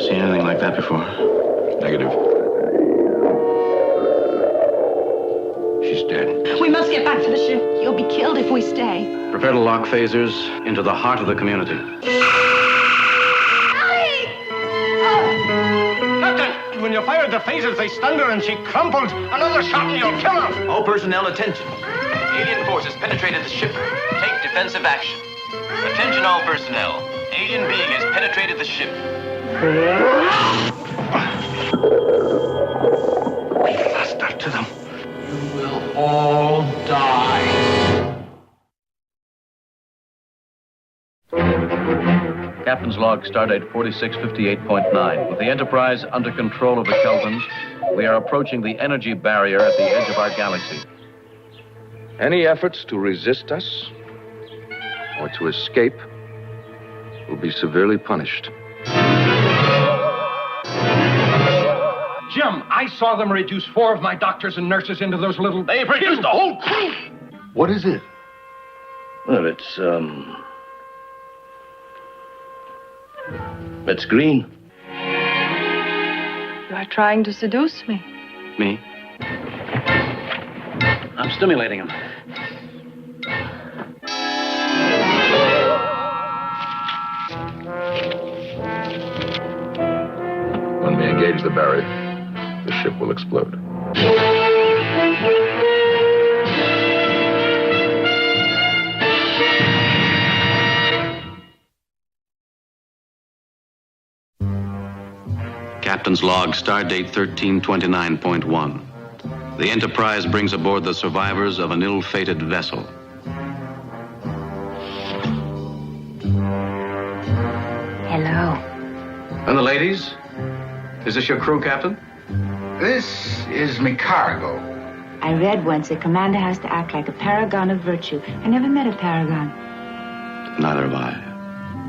seen anything like that before? Negative. She's dead. We must get back to the ship. You'll be killed if we stay. Prepare to lock phasers into the heart of the community. Captain, when you fired the phasers, they stunned her and she crumpled. Another shot and you'll kill her. All personnel, attention. Alien forces penetrated the ship. Take defensive action. Attention all personnel. Alien being has penetrated the ship. We faster to them. You will all die. Captain's log, stardate 4658.9. With the Enterprise under control of the Kelvins, we are approaching the energy barrier at the edge of our galaxy. Any efforts to resist us or to escape will be severely punished. Jim, I saw them reduce 4 of my doctors and nurses into those little... They've reduced the whole crew! What is it? Well, it's green. You are trying to seduce me. Me? I'm stimulating him. When we engage the barrier, the ship will explode. Captain's log, stardate 1329.1. The Enterprise brings aboard the survivors of an ill-fated vessel. Hello. And the ladies? Is this your crew, Captain? This is me cargo. I read once a commander has to act like a paragon of virtue. I never met a paragon. Neither have I.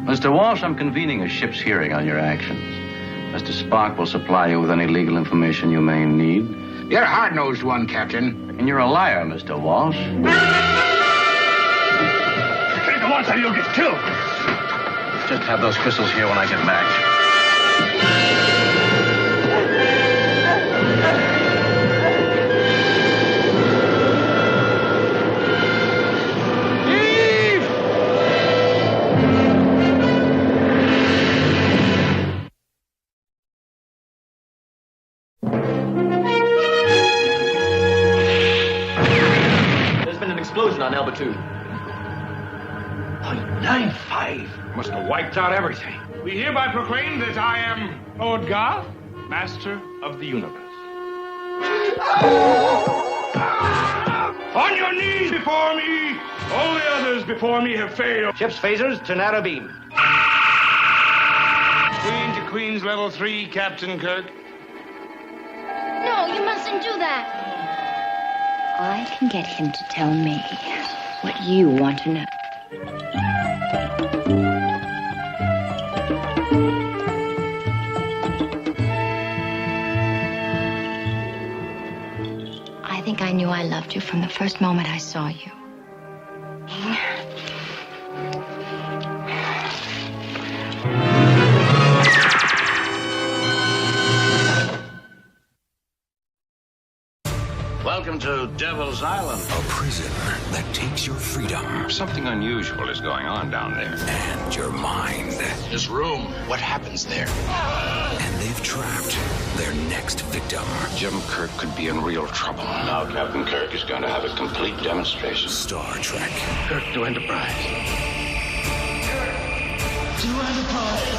Mr. Walsh, I'm convening a ship's hearing on your actions. Mr. Spock will supply you with any legal information you may need. You're a hard-nosed one, Captain. And you're a liar, Mr. Walsh. Take the ones or you'll get killed. Just have those crystals here when I get back. Explosion on Alba 2. 0.95. Must have wiped out everything. We hereby proclaim that I am Lord Garth, Master of the Universe. On your knees before me! All the others before me have failed. Ship's phasers to narrow beam. Queen to Queen's level 3, Captain Kirk. No, you mustn't do that. I can get him to tell me what you want to know. I think I knew I loved you from the first moment I saw you. Welcome to Devil's Island. A prison that takes your freedom. Something unusual is going on down there. And your mind. This room, what happens there? And they've trapped their next victim. Jim Kirk could be in real trouble. Now Captain Kirk is going to have a complete demonstration. Star Trek. Kirk to Enterprise. To Enterprise.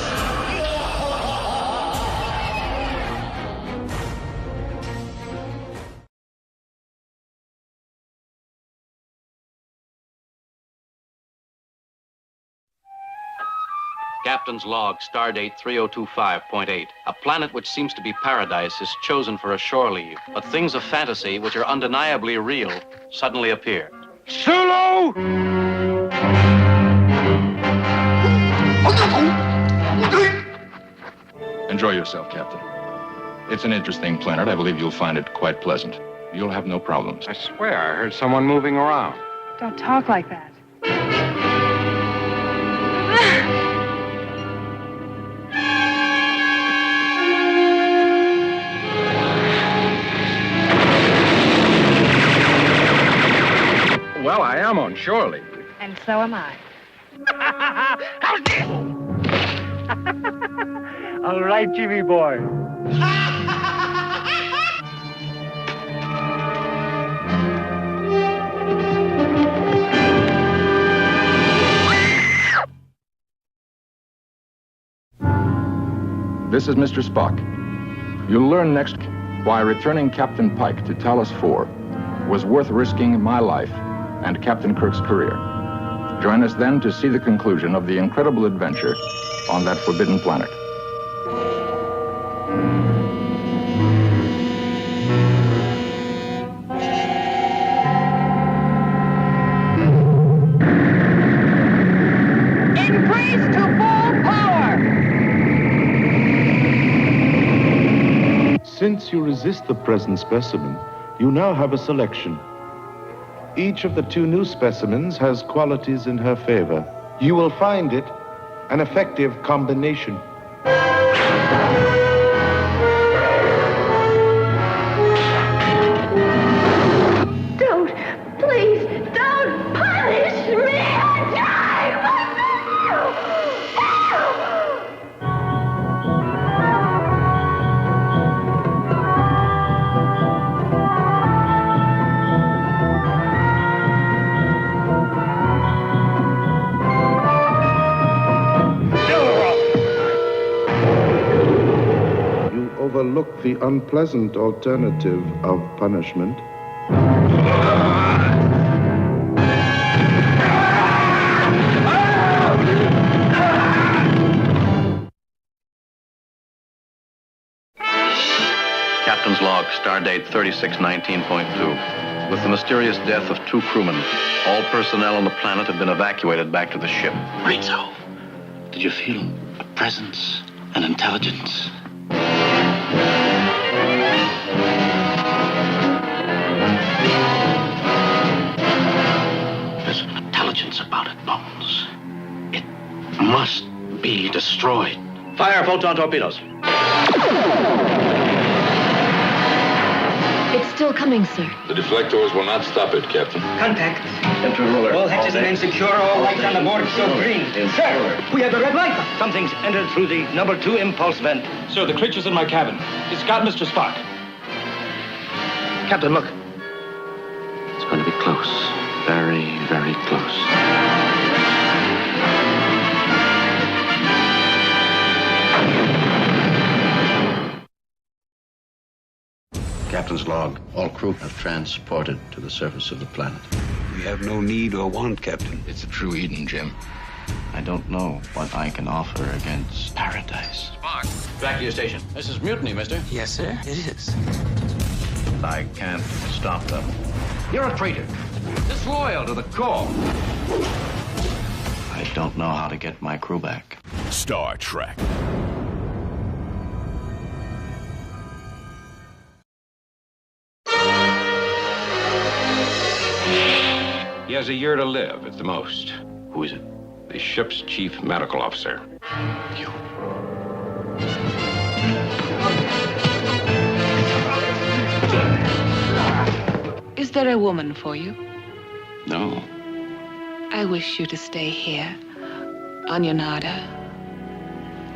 Captain's log, stardate 3025.8. A planet which seems to be paradise is chosen for a shore leave, but things of fantasy which are undeniably real suddenly appear. Sulu! Enjoy yourself, Captain. It's an interesting planet. I believe you'll find it quite pleasant. You'll have no problems. I swear I heard someone moving around. Don't talk like that. shore leave. And so am I. How's this? All right, Jimmy boy. This is Mr. Spock. You'll learn next why returning Captain Pike to Talos 4 was worth risking my life and Captain Kirk's career. Join us then to see the conclusion of the incredible adventure on that forbidden planet. Increase to full power! Since you resist the present specimen, you now have a selection. Each of the two new specimens has qualities in her favor. You will find it an effective combination. Don't, please, don't punish me! I'm dying! You overlook the unpleasant alternative of punishment. Captain's log, stardate 3619.2. With the mysterious death of 2 crewmen, all personnel on the planet have been evacuated back to the ship. Rizzo, did you feel a presence, an intelligence? There's an intelligence about it, Bones. It must be destroyed. Fire photon torpedoes. It's still coming, sir. The deflectors will not stop it, Captain. Contact. Intruder. All hatches remain secure. All lights on the board show green. Sir, we have a red light. Something's entered through the number 2 impulse vent. Sir, the creature's in my cabin. It's got Mr. Spock. Captain, look. It's going to be close. Very, very close. Captain's log. All crew have transported to the surface of the planet. We have no need or want, Captain. It's a true Eden, Jim. I don't know what I can offer against paradise. Spock. Back to your station. This is mutiny, mister. Yes, sir, it is. I can't stop them. You're a traitor. Disloyal to the core. I don't know how to get my crew back. Star Trek. He has a year to live at the most. Who is it? The ship's chief medical officer. You. Is there a woman for you? No. I wish you to stay here, on Yonada,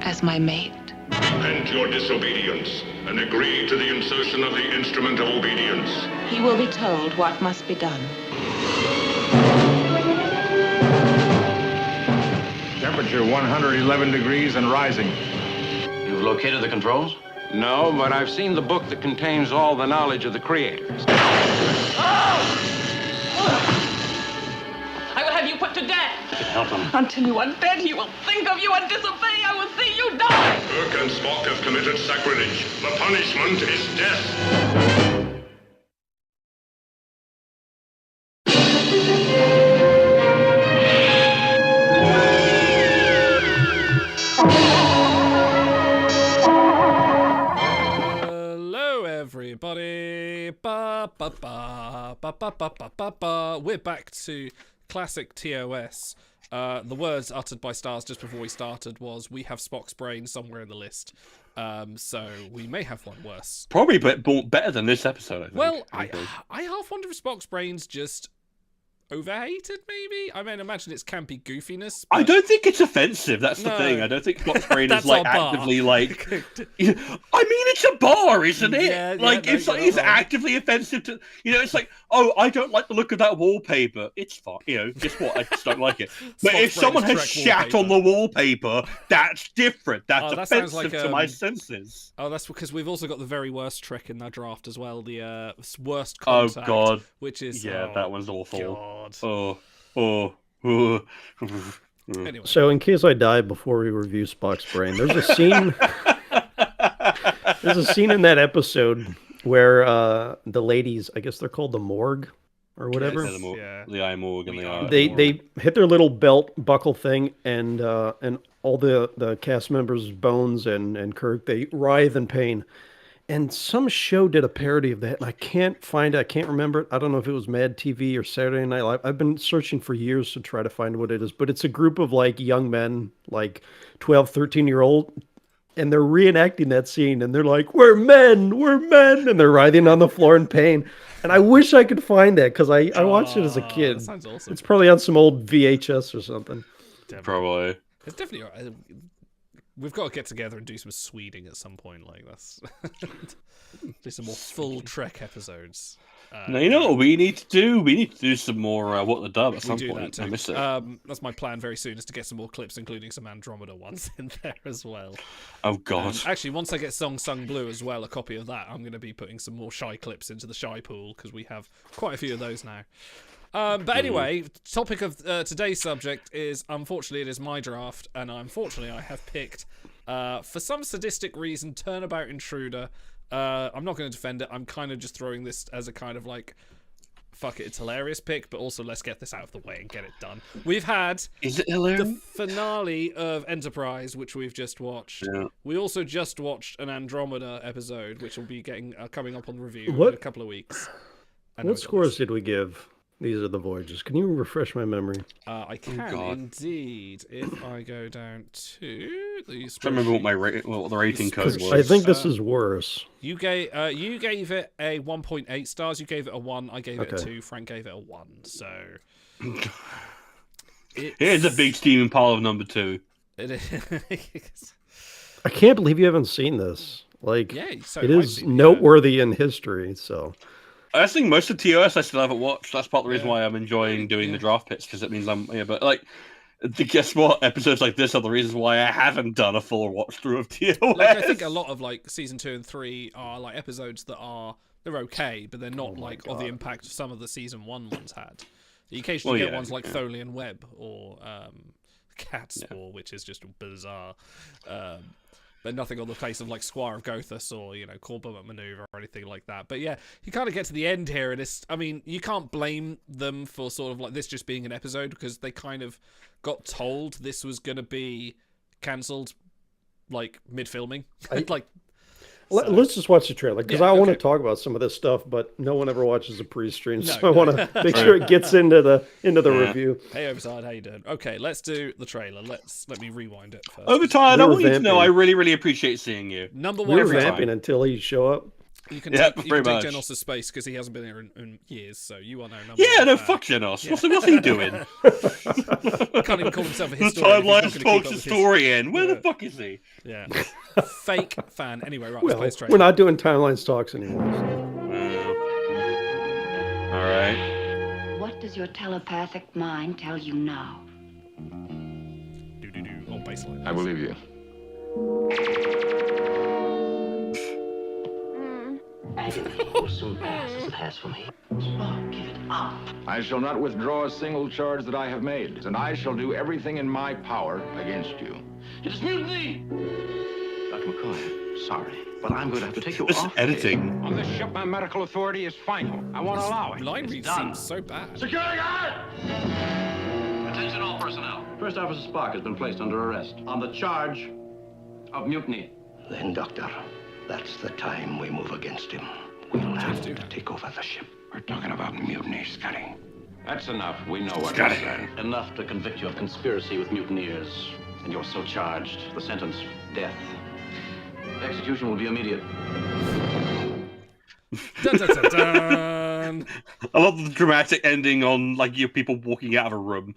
as my mate. Repent your disobedience and agree to the insertion of the instrument of obedience. He will be told what must be done. Temperature 111 degrees and rising. You've located the controls? No, but I've seen the book that contains all the knowledge of the creators. I will have you put to death. Help him. Until you are dead, he will think of you and disobey. I will see you die. Kirk and Spock have committed sacrilege. The punishment is death. Hello, everybody. Ba, ba, ba, ba, ba, ba, ba, ba, ba. We're back to classic TOS. The words uttered by Stars just before we started was, "We have Spock's brain somewhere in the list." So we may have one worse. Probably better than this episode, I think. Well, I half wonder if Spock's brain's just overhated, maybe? I mean, imagine it's campy goofiness. I don't think it's offensive. That's the thing. I don't think Spock's brain is like actively like. I mean, it's a bar, isn't it? Yeah, it's actively offensive to it's like, oh, I don't like the look of that wallpaper. It's fine, just what I just don't like it. But if someone has shat on the wallpaper, that's different. That's offensive to my senses. Oh, that's because we've also got the very worst trick in that draft as well. The worst contact. Oh God, which is that one's awful. God. Anyway. So, in case I die before we review Spock's brain, there's a scene. There's a scene in that episode where the ladies, I guess they're called the morgue or whatever. The eye morgue and the eye. They hit their little belt buckle thing, and all the cast members, Bones and Kirk, they writhe in pain. And some show did a parody of that, and I can't find it. I can't remember it. I don't know if it was Mad TV or Saturday Night Live. I've been searching for years to try to find what it is, but it's a group of like young men, like 12, 13-year-old, and they're reenacting that scene, and they're like, we're men, and they're writhing on the floor in pain. And I wish I could find that, because I watched it as a kid. That sounds awesome. It's probably on some old VHS or something. Probably. It's definitely... We've got to get together and do some Sweding at some point, like this. Do some more full Trek episodes. Now, you know what we need to do? We need to do some more What the Dub at some point. I miss it. That's my plan very soon, is to get some more clips, including some Andromeda ones in there as well. Oh, God. Actually, once I get Song Sung Blue as well, a copy of that, I'm going to be putting some more Shy clips into the Shy pool, because we have quite a few of those now. But anyway, topic of today's subject is, unfortunately, it is my draft, and unfortunately I have picked, for some sadistic reason, Turnabout Intruder. I'm not going to defend it. I'm kind of just throwing this as a kind of like, fuck it, it's hilarious pick, but also let's get this out of the way and get it done. We've had the finale of Enterprise, which we've just watched. Yeah. We also just watched an Andromeda episode, which will be getting coming up on review in a couple of weeks. What scores did we give? These are the voyages. Can you refresh my memory? I can indeed. If I go down to the. I don't remember what the rating code was. I think this is worse. You gave it a 1.8 stars. You gave it a 1. I gave it a 2. Frank gave it a 1. So here's a big steaming pile of number 2. It is. I can't believe you haven't seen this. Like, it is noteworthy in history. So. I think most of TOS I still haven't watched. That's part of the reason why I'm enjoying doing the draft picks, because it means I'm but like, guess what? Episodes like this are the reasons why I haven't done a full watch through of TOS. Like, I think a lot of like season 2 and 3 are like episodes that they're okay, but they're not of the impact some of the season 1 ones had. You occasionally get ones like Tholian Web or Catspore, which is just bizarre. But nothing on the place of like Squire of Gothas or Corpulent Maneuver or anything like that. But yeah, you kind of get to the end here, and you can't blame them for sort of like this just being an episode, because they kind of got told this was going to be cancelled like mid-filming. Let's just watch the trailer, because I want to talk about some of this stuff, but no one ever watches the pre-stream, so I want to make sure it gets into the review. Hey, Overside, how you doing? Okay, let's do the trailer. Let me rewind it first. Overside, I want you to know I really, really appreciate seeing you. Number 1, we're vamping until you show up. You can take Genos' space, because he hasn't been here in years, so you are now number 1. Fuck Genos. Yeah. What's he doing? He can't even call himself a historian. The Timeline Talks historian. Where the fuck is he? Yeah. Fake fan. Anyway, right, let's play this trailer. We're not doing Timelines Talks anymore. All right. What does your telepathic mind tell you now? On baseline. I believe you. Agony will soon pass as it has for me. Spock, give it up. I shall not withdraw a single charge that I have made, and I shall do everything in my power against you. It is mutiny! Dr. McCoy, sorry, but I'm going to have to take you off. Editing. On this ship, my medical authority is final. I won't allow it. Line read seems so bad. Security guard! Attention all personnel. First Officer Spock has been placed under arrest on the charge of mutiny. Then, Doctor, that's the time we move against him. We'll have to take over the ship. We're talking about mutiny, Scotty. That's enough. We know what it is. Enough to convict you of conspiracy with mutineers. And you're so charged. The sentence, death. Execution will be immediate. Dun, dun, dun, dun. man. I love the dramatic ending on like you people walking out of a room.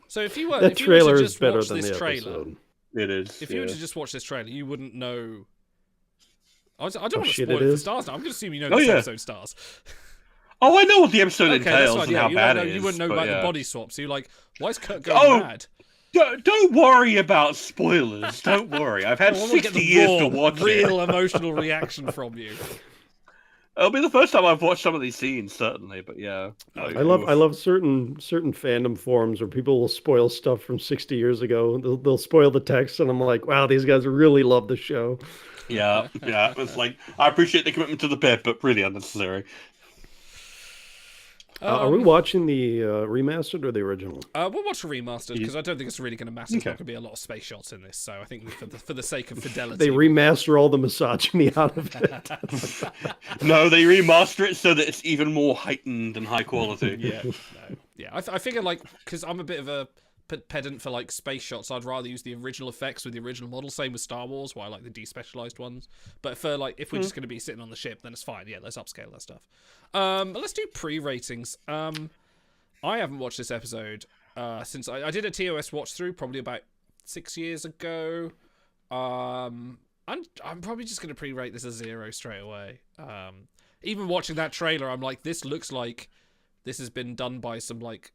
So if you were that to trailer just is better watch than this the trailer, episode. It is. If you were to just watch this trailer, you wouldn't know. I don't want to shit, spoil it it for is? stars now. I'm going to assume you know this episode stars. Oh, I know what the episode Okay, entails that's fine. and how bad it is. You wouldn't know about the yeah. body swap, so you're like, why is Kurt going mad? Don't worry about spoilers. Don't worry. I've had I want to get 60 the years raw, to watch real it. emotional reaction from you. It'll be the first time I've watched some of these scenes, certainly. But yeah, I love certain fandom forums where people will spoil stuff from 60 years ago. They'll spoil the text, and I'm like, wow, these guys really love the show. Yeah. It's like I appreciate the commitment to the bit, but really unnecessary. Are we watching the remastered or the original? We'll watch the remastered because I don't think it's really going to matter. There's not going to be a lot of space shots in this, so I think for the sake of fidelity, They remaster all the misogyny out of it. No, they remaster it so that it's even more heightened and high quality. Yeah. I figure like because I'm a bit of a pedant for like space shots, I'd rather use the original effects with the original model. Same with Star Wars, where I like the despecialized ones. But for like if we're just going to be sitting on the ship, then it's fine. Yeah, let's upscale that stuff. But let's do pre-ratings. I haven't watched this episode since I did a TOS watch through probably about 6 years ago. I'm probably just going to pre-rate this a 0 straight away. Even watching that trailer, I'm like, this looks like this has been done by some like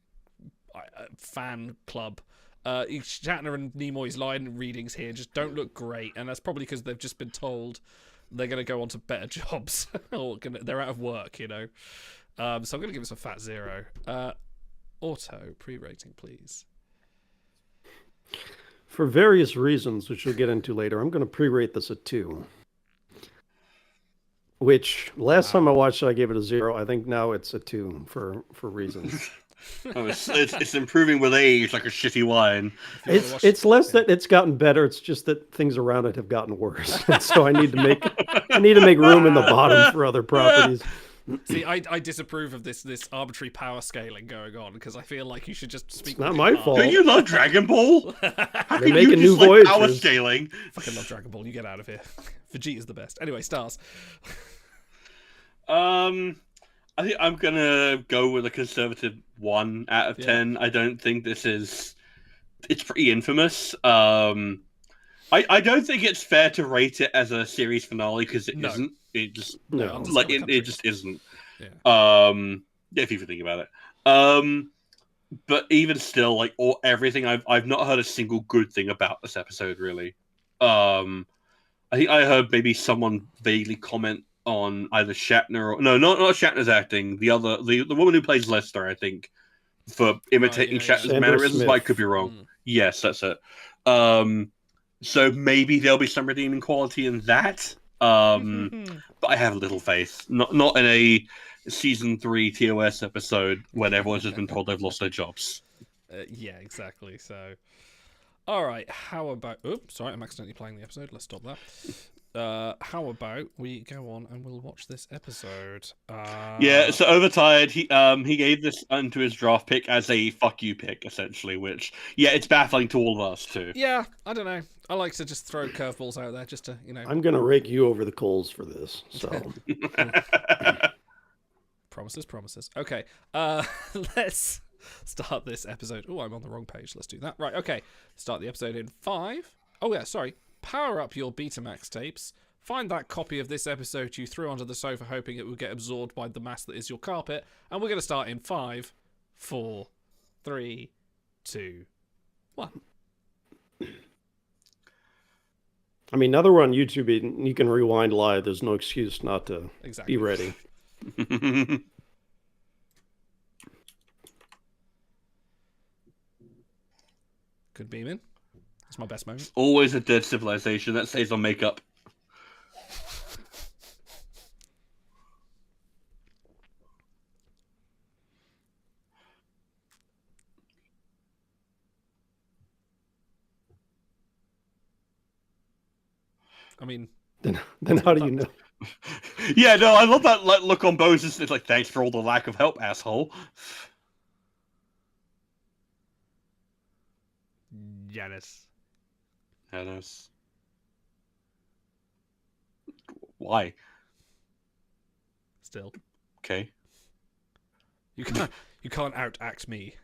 fan club. Shatner and Nimoy's line readings here just don't look great, and that's probably because they've just been told they're going to go on to better jobs or they're out of work, you know. So I'm going to give this a fat 0. Auto pre-rating, please. For various reasons, which we'll get into later, I'm going to pre-rate this a 2. Which last time I watched it, I gave it a 0. I think now it's a 2 for reasons. It's improving with age, like a shitty wine. It's less that it's gotten better. It's just that things around it have gotten worse. So I need to make room in the bottom for other properties. See, I disapprove of this arbitrary power scaling going on because I feel like you should just speak. It's not my fault. Don't you love Dragon Ball? How They're making new like power Voyagers. scaling? Fucking love Dragon Ball. You get out of here. Vegeta's the best. Anyway, stars. I think I'm gonna go with a conservative 1 out of 10. I don't think this is. It's pretty infamous. I don't think it's fair to rate it as a series finale because it isn't. It just it just isn't. If you think about it. But even still, like everything, I've not heard a single good thing about this episode really. I think I heard maybe someone vaguely comment on either Shatner or not Shatner's acting. The woman who plays Lester, I think, for imitating Shatner's mannerisms. But I could be wrong. Yes, that's it. So maybe there'll be some redeeming quality in that. But I have little faith. Not in a season 3 TOS episode when everyone's just been told they've lost their jobs. Yeah, exactly. So, all right. How about? Oops, sorry, I'm accidentally playing the episode. Let's stop that. How about we go on and we'll watch this episode? Yeah, so Overtired, he gave this into his draft pick as a fuck you pick, essentially, which, yeah, it's baffling to all of us, too. Yeah, I don't know. I like to just throw curveballs out there just to, you know. I'm going to rake you over the coals for this, so. Promises. Okay, let's start this episode. Oh, I'm on the wrong page. Let's do that. Right, okay. Start the episode in 5. Oh, yeah, sorry. Power up your Betamax tapes. Find that copy of this episode you threw onto the sofa hoping it would get absorbed by the mass that is your carpet. And we're going to start in 5, 4, 3, 2, 1. I mean, now that we're on YouTube, you can rewind live. There's no excuse not to be ready. Good beaming. That's my best moment. Always a dead civilization that stays on makeup. I mean, then how do you know? Yeah, no, I love that look on Bo's. It's like, thanks for all the lack of help, asshole. Janice. Why? Still. Okay. You can't outact me.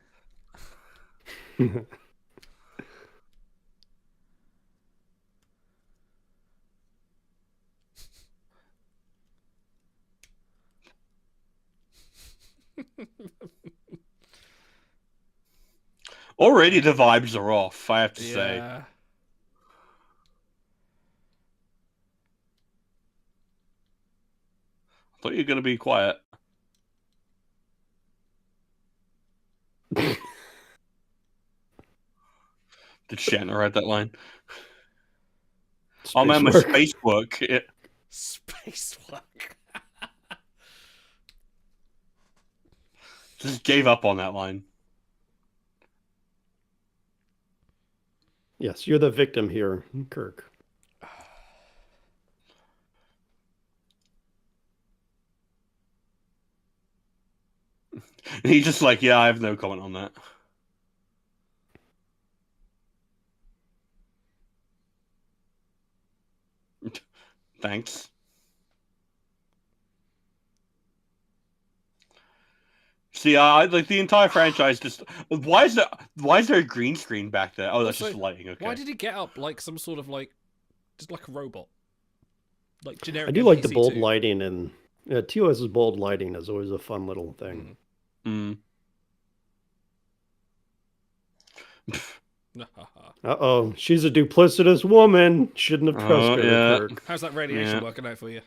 Already the vibes are off, I have to say. Yeah. I thought you were going to be quiet. Did Shatner write that line? Oh man, my space work. Yeah. Space work. Just gave up on that line. Yes, you're the victim here, Kirk. And he's just like, yeah, I have no comment on that. Thanks. See, like the entire franchise just. Why is there a green screen back there? Oh, that's Also, just lighting. Okay. Why did he get up like some sort of just like a robot? Like generic. I do like the NPC bold too. lighting, and TOS's bold lighting is always a fun little thing. Uh-oh, she's a duplicitous woman. Shouldn't have trusted her. Yeah. How's that radiation working out for you?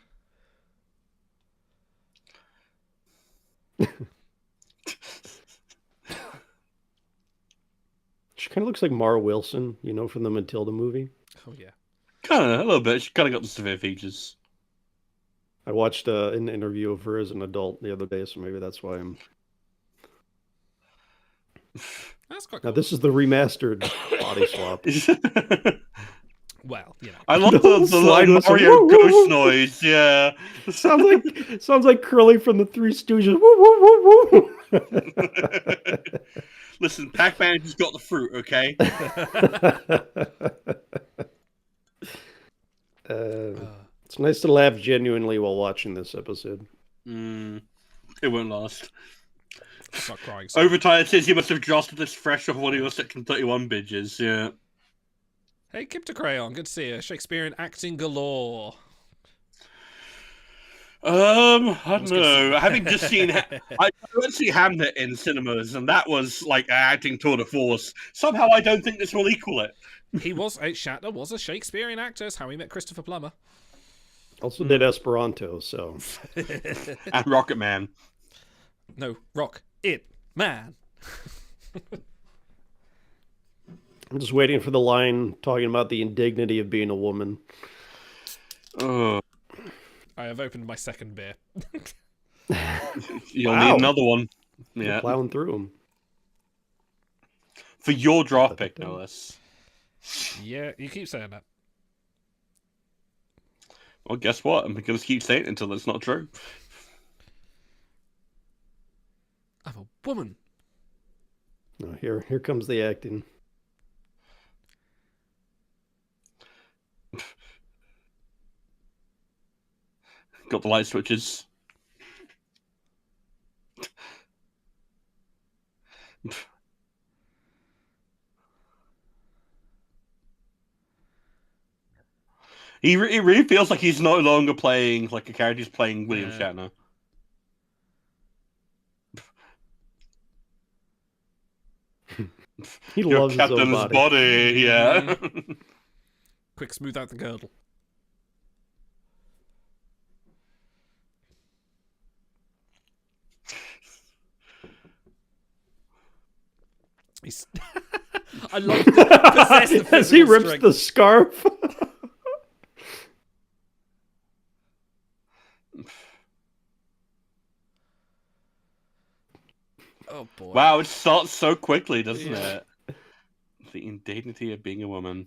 She kind of looks like Mara Wilson, from the Matilda movie. Oh, yeah. Kind of, a little bit. She kind of got the severe features. I watched an interview of her as an adult the other day, so maybe that's why I'm... That's quite cool. Now, this is the remastered body swap. Well, I love the Mario ghost noise, yeah. Sounds like Curly from the Three Stooges. Woo, woo, woo, woo. Listen, Pac-Man just got the fruit, okay? It's nice to laugh genuinely while watching this episode. It won't last. Stop crying. Overtime says he must have jostled this fresh off one of your Section 31 bitches, yeah. Hey, Kipta Crayon, good to see you. Shakespearean acting galore. I don't know. Having just seen, I went to see Hamlet in cinemas, and that was like an acting tour de force. Somehow, I don't think this will equal it. Shatner was a Shakespearean actor. It's how he met Christopher Plummer. Also did Esperanto, so. And Rocket Man. No, Rock It Man. I'm just waiting for the line talking about the indignity of being a woman. Oh. I have opened my second beer. You'll need another one. Yeah. Yeah. Plowing through them. For your draft pick, no less. Yeah, you keep saying that. Well, guess what? I'm going to keep saying it until it's not true. I'm a woman. No, here comes the acting. Got the light switches. He really feels like he's no longer playing like a character. He's playing William Shatner. He Your loves captain's his own body. yeah. Quick, smooth out the girdle. He's... I love the as he rips the scarf. Oh boy! Wow, it starts so quickly, doesn't it? The indignity of being a woman.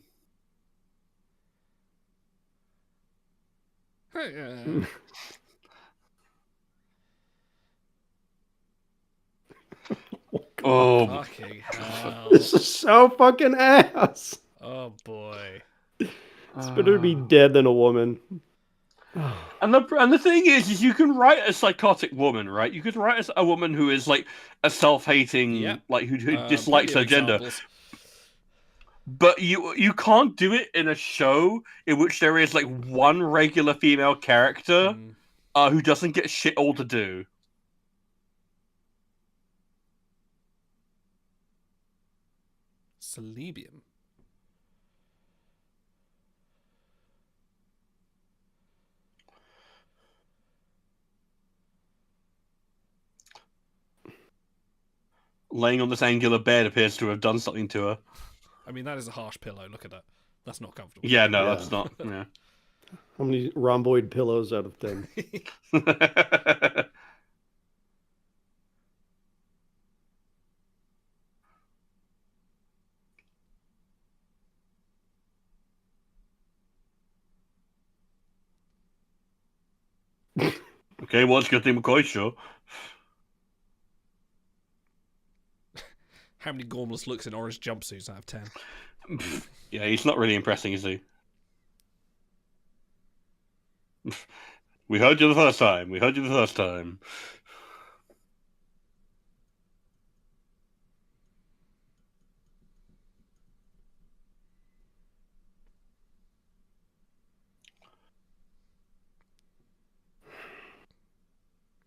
Oh, fucking hell. This is so fucking ass. Oh boy. It's better to be dead than a woman. And the thing is you can write a psychotic woman, right? You could write as a woman who is like a self-hating, like who dislikes her gender. But you can't do it in a show in which there is like one regular female character who doesn't get shit all to do. Celebium. Laying on this angular bed appears to have done something to her. I mean, that is a harsh pillow. Look at that. That's not comfortable. Yeah, no, that's not. Yeah. How many rhomboid pillows out of 10? Okay, well, it's a good thing McCoy's show. How many gormless looks in orange jumpsuits out of 10? Yeah, he's not really impressing, is he? We heard you the first time. We heard you the first time.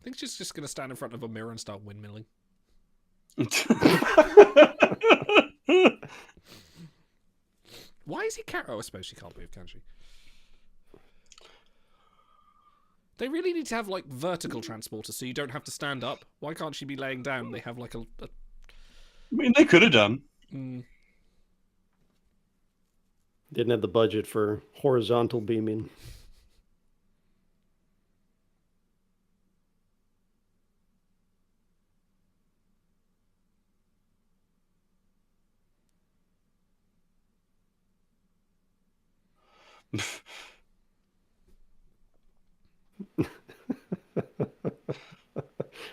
I think she's just going to stand in front of a mirror and start windmilling. Why is he Oh, I suppose she can't move, can she? They really need to have, like, vertical transporters so you don't have to stand up. Why can't she be laying down? They have, like, a... I mean, they could have done. Didn't have the budget for horizontal beaming.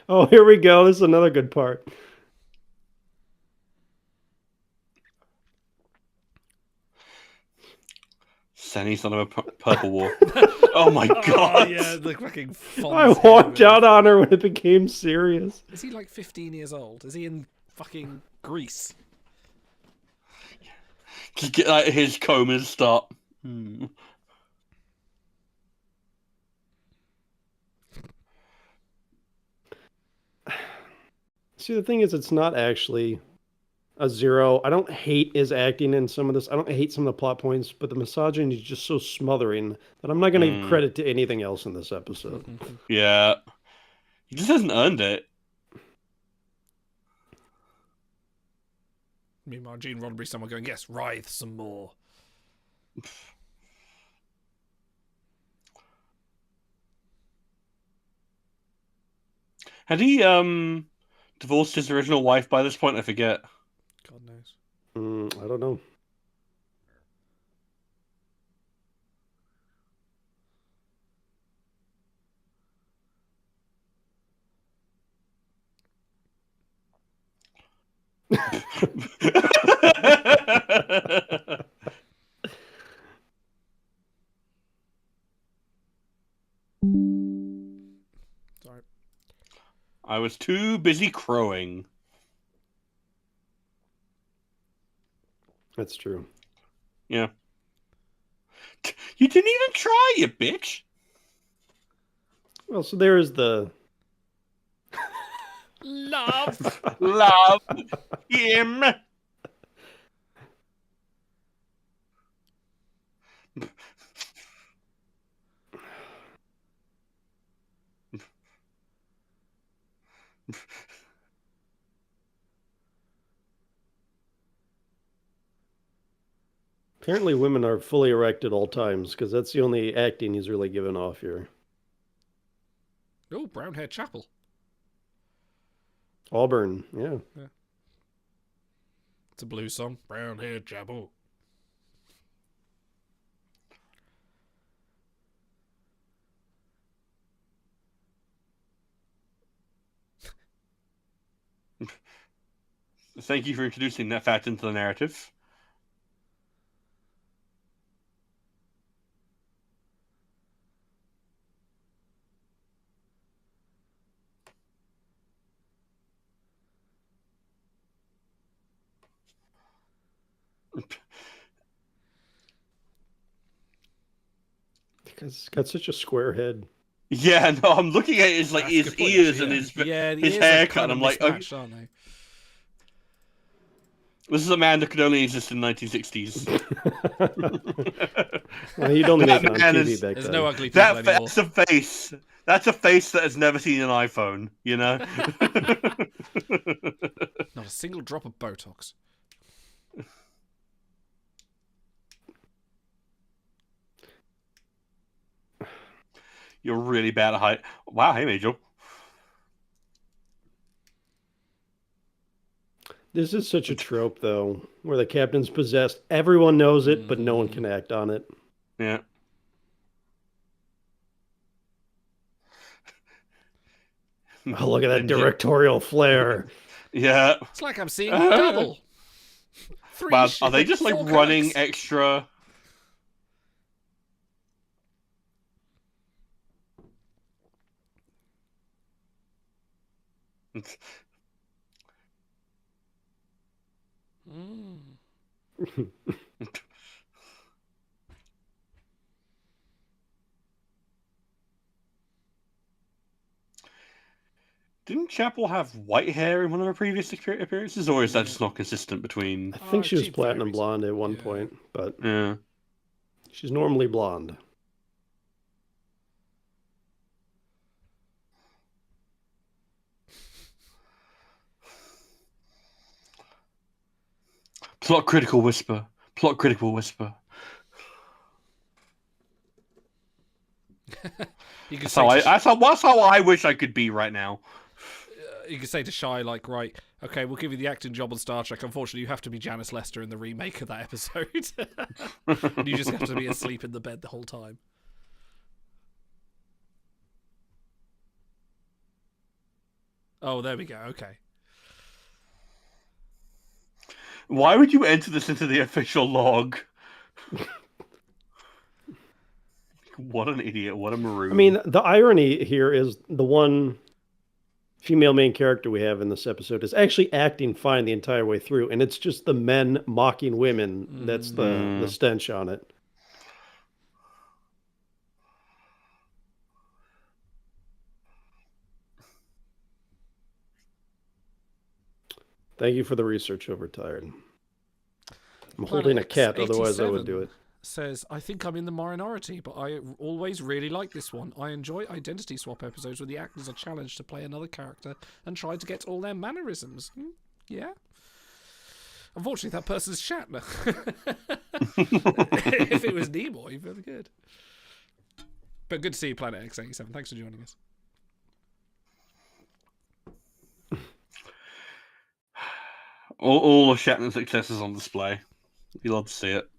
Oh, here we go. This is another good part. Senny's on a purple wall. Oh my god! Oh, yeah, the fucking I walked out on her when it became serious. Is he like 15 years old? Is he in fucking Greece? Just get like, his comb and start. See, the thing is, it's not actually a 0. I don't hate his acting in some of this. I don't hate some of the plot points, but the misogyny is just so smothering that I'm not going to give credit to anything else in this episode. Yeah. He just hasn't earned it. Meanwhile, Gene Roddenberry somewhere going, yes, writhe some more. Had he divorced his original wife by this point? I forget. God knows. I don't know. Sorry. I was too busy crowing. That's true. Yeah. You didn't even try, you bitch. Well, so there is the... Love him. Apparently women are fully erect at all times, because that's the only acting he's really given off here. Oh, Brown Hair Chapel. Auburn, yeah. It's a blues song. Brown Hair Chapel. Thank you for introducing that fact into the narrative. Because he's got such a square head. Yeah, no, I'm looking at his like his ears and his haircut, and I'm like, okay. Aren't they? This is a man that could only exist in 1960s. Well, he'd only make it on TV back then. There's no ugly people anymore. That's a face. That's a face that has never seen an iPhone, you know? Not a single drop of Botox. You're really bad at height. Wow, hey, Major. This is such a trope, though, where the captain's possessed. Everyone knows it, but no one can act on it. Yeah. Oh, look at that directorial flair. Yeah. It's like I'm seeing double. Wow, are they just like running extra? Didn't Chapel have white hair in one of her previous appearances, or is that just not consistent between? I think she was platinum blonde at one point, but yeah, she's normally blonde. Plot critical whisper. Plot critical whisper. That's how I wish I could be right now. You could say to Shy, like, right, okay, we'll give you the acting job on Star Trek. Unfortunately, you have to be Janice Lester in the remake of that episode. And you just have to be asleep in the bed the whole time. Oh, there we go. Okay. Why would you enter this into the official log? What an idiot. What a maroon. I mean, the irony here is the one female main character we have in this episode is actually acting fine the entire way through, and it's just the men mocking women that's the stench on it. Thank you for the research, Overtired. I'm holding a cat, otherwise I would do it. Says, I think I'm in the minority, but I always really like this one. I enjoy identity swap episodes where the actors are challenged to play another character and try to get all their mannerisms. Yeah. Unfortunately, that person's Shatner. If it was Nimoy, very good. But good to see you, Planet X87. Thanks for joining us. All of Shatner's successes on display. You love to see it.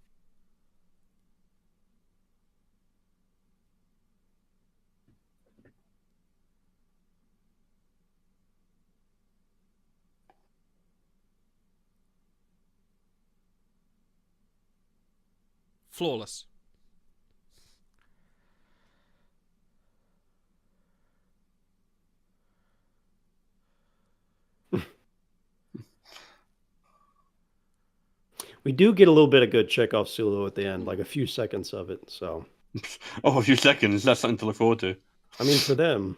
Flawless. We do get a little bit of good Chekhov solo at the end, like a few seconds of it. So, oh, a few seconds. That's something to look forward to. I mean, for them.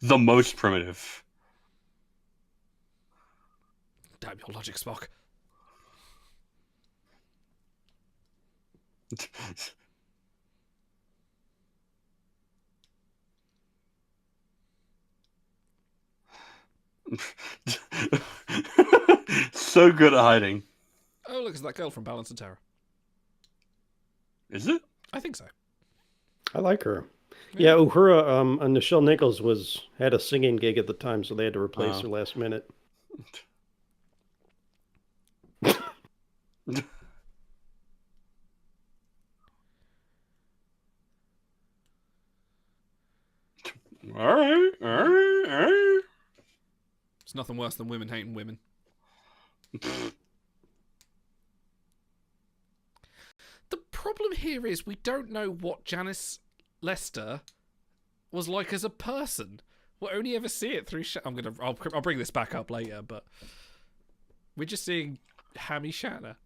The most primitive. Damn your logic, Spock. So good at hiding. Oh, look, it's that girl from Balance and Terror. Is it? I think so. I like her. Yeah, Uhura, Nichelle Nichols had a singing gig at the time, so they had to replace her last minute. All right. It's nothing worse than women hating women. problem here is we don't know what Janice Lester was like as a person. We'll only ever see it through... I'll bring this back up later, but... We're just seeing Hammy Shatner.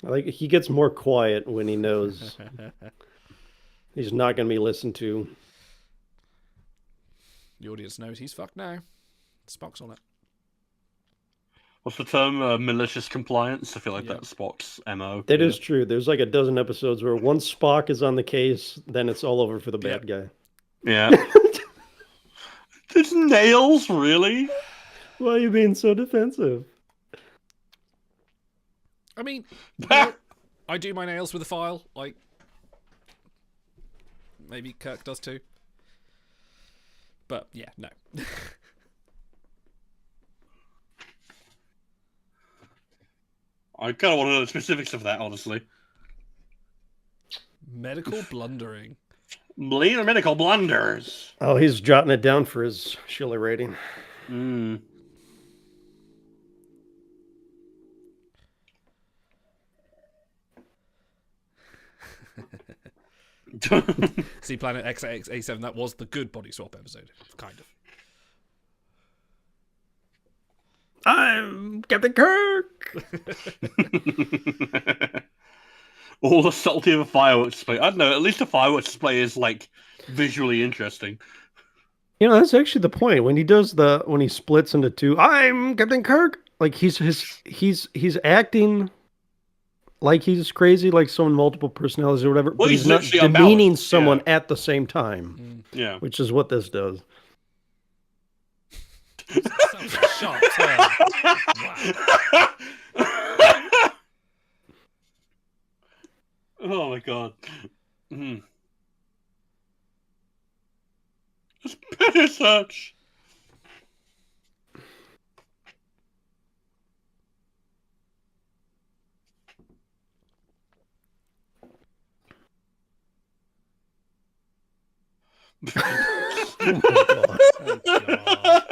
Like, he gets more quiet when he knows he's not going to be listened to. The audience knows he's fucked now. Spock's on it. What's the term? Malicious compliance? I feel like that's Spock's MO. That is true. There's like a dozen episodes where once Spock is on the case, then it's all over for the bad guy. Yeah. His nails, really? Why are you being so defensive? I mean, I do my nails with a file. Like, maybe Kirk does too. But yeah, no. I kind of want to know the specifics of that, honestly. Medical blundering. Medical blunders. Oh, he's jotting it down for his Schiller rating. Mm. See, Planet X8A7, that was the good body swap episode, kind of. I'm Captain Kirk! All the subtlety of a fireworks display. I don't know, at least a fireworks display is, like, visually interesting. You know, that's actually the point. When he does when he splits into two, I'm Captain Kirk! Like, he's acting like he's crazy, like someone multiple personalities or whatever, Well, but he's not demeaning someone at the same time. Yeah. Which is what this does. Sharp turn. Wow. Oh my god. Mm. It's better search. Oh my god. Oh god.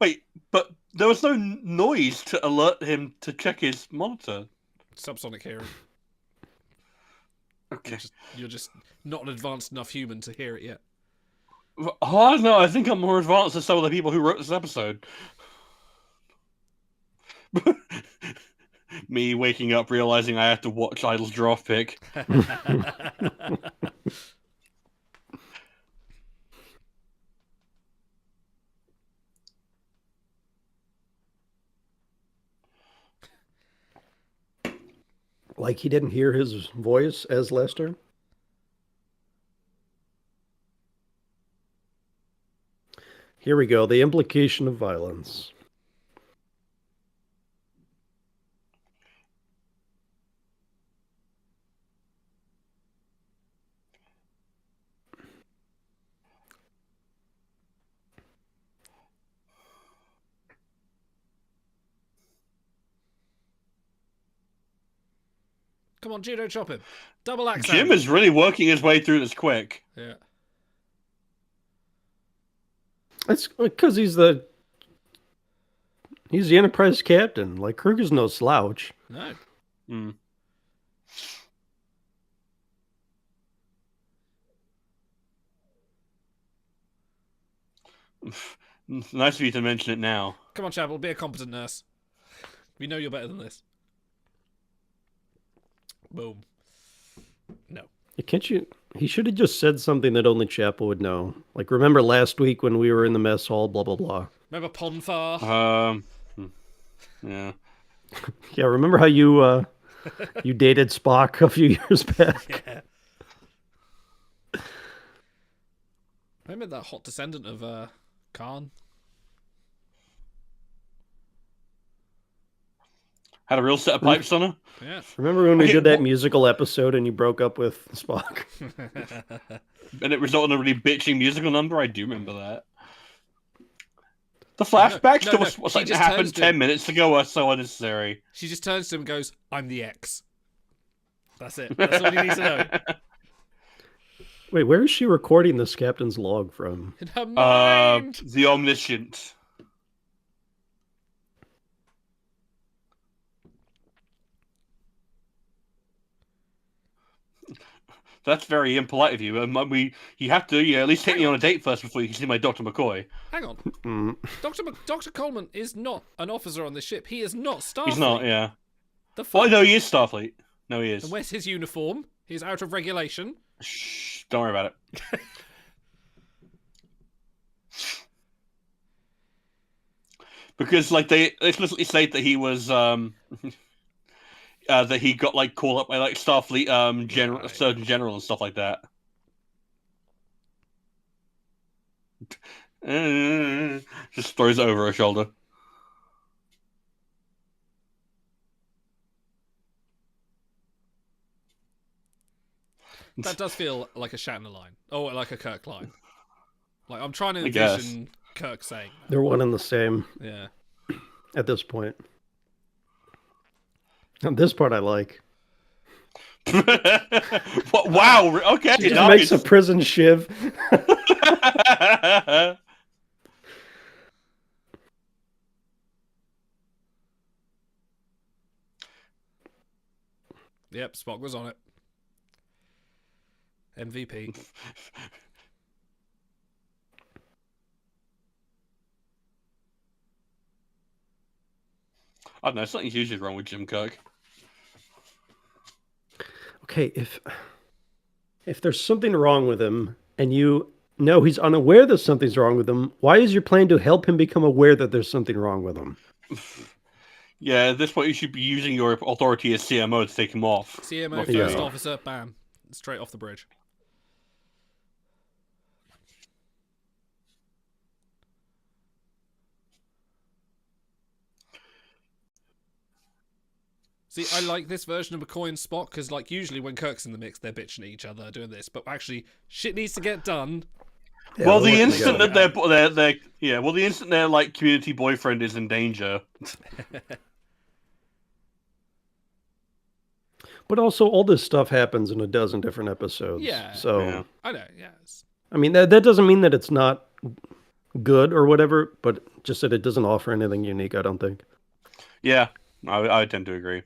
Wait, but there was no noise to alert him to check his monitor. Subsonic hearing. Okay. You're just not an advanced enough human to hear it yet. Oh, no, I think I'm more advanced than some of the people who wrote this episode. Me waking up realizing I have to watch Idol's draft pick. Like he didn't hear his voice as Lester? Here we go. The implication of violence. Come on, Judo, chop him. Double axe. Jim is really working his way through this quick. Yeah. It's because he's the Enterprise captain. Like, Kirk is no slouch. No. Mm. It's nice of you to mention it now. Come on, Chapel, be a competent nurse. We know you're better than this. Boom. No. Can't you? He should have just said something that only Chapel would know. Like, remember last week when we were in the mess hall, blah, blah, blah. Remember Ponfar? Yeah. Yeah, remember how you you dated Spock a few years back? Yeah. Remember that hot descendant of Khan? Had a real set of pipes on her. Yeah. Remember when we did that musical episode and you broke up with Spock? And it resulted in a really bitchy musical number? I do remember that. The flashbacks to what's like happened 10 minutes ago are so unnecessary. She just turns to him and goes, "I'm the X." That's it. That's all you need to know. Wait, where is she recording this captain's log from? In her mind! The Omniscient. That's very impolite of you. You have to at least take me on a date first before you can see my Dr. McCoy. Hang on. Dr. Coleman is not an officer on this ship. He is not Starfleet. He's not, yeah. The fuck? Oh, no, he is Starfleet. No, he is. And where's his uniform? He's out of regulation. Shh, don't worry about it. Because, like, they explicitly state that he was, that he got, like, called up by, like, Starfleet, Surgeon General and stuff like that. Just throws it over her shoulder. That does feel like a Shatner line. Oh, like a Kirk line. Like, I'm trying to envision Kirk saying that. They're one and the same. Yeah. At this point. And this part I like. Wow, okay. She just makes a prison shiv. Yep, Spock was on it. MVP. I don't know, something's usually wrong with Jim Kirk. Okay, if there's something wrong with him and you know he's unaware that something's wrong with him, why is your plan to help him become aware that there's something wrong with him? Yeah, at this point you should be using your authority as CMO to take him off. CMO, first officer, bam. Straight off the bridge. See, I like this version of McCoy and Spock because, like, usually when Kirk's in the mix, they're bitching at each other doing this, but actually, shit needs to get done. Yeah, well, the instant that the instant their like community boyfriend is in danger. But also, all this stuff happens in a dozen different episodes. Yeah. So I know. Yes. I mean, that doesn't mean that it's not good or whatever, but just that it doesn't offer anything unique. I don't think. Yeah, I tend to agree.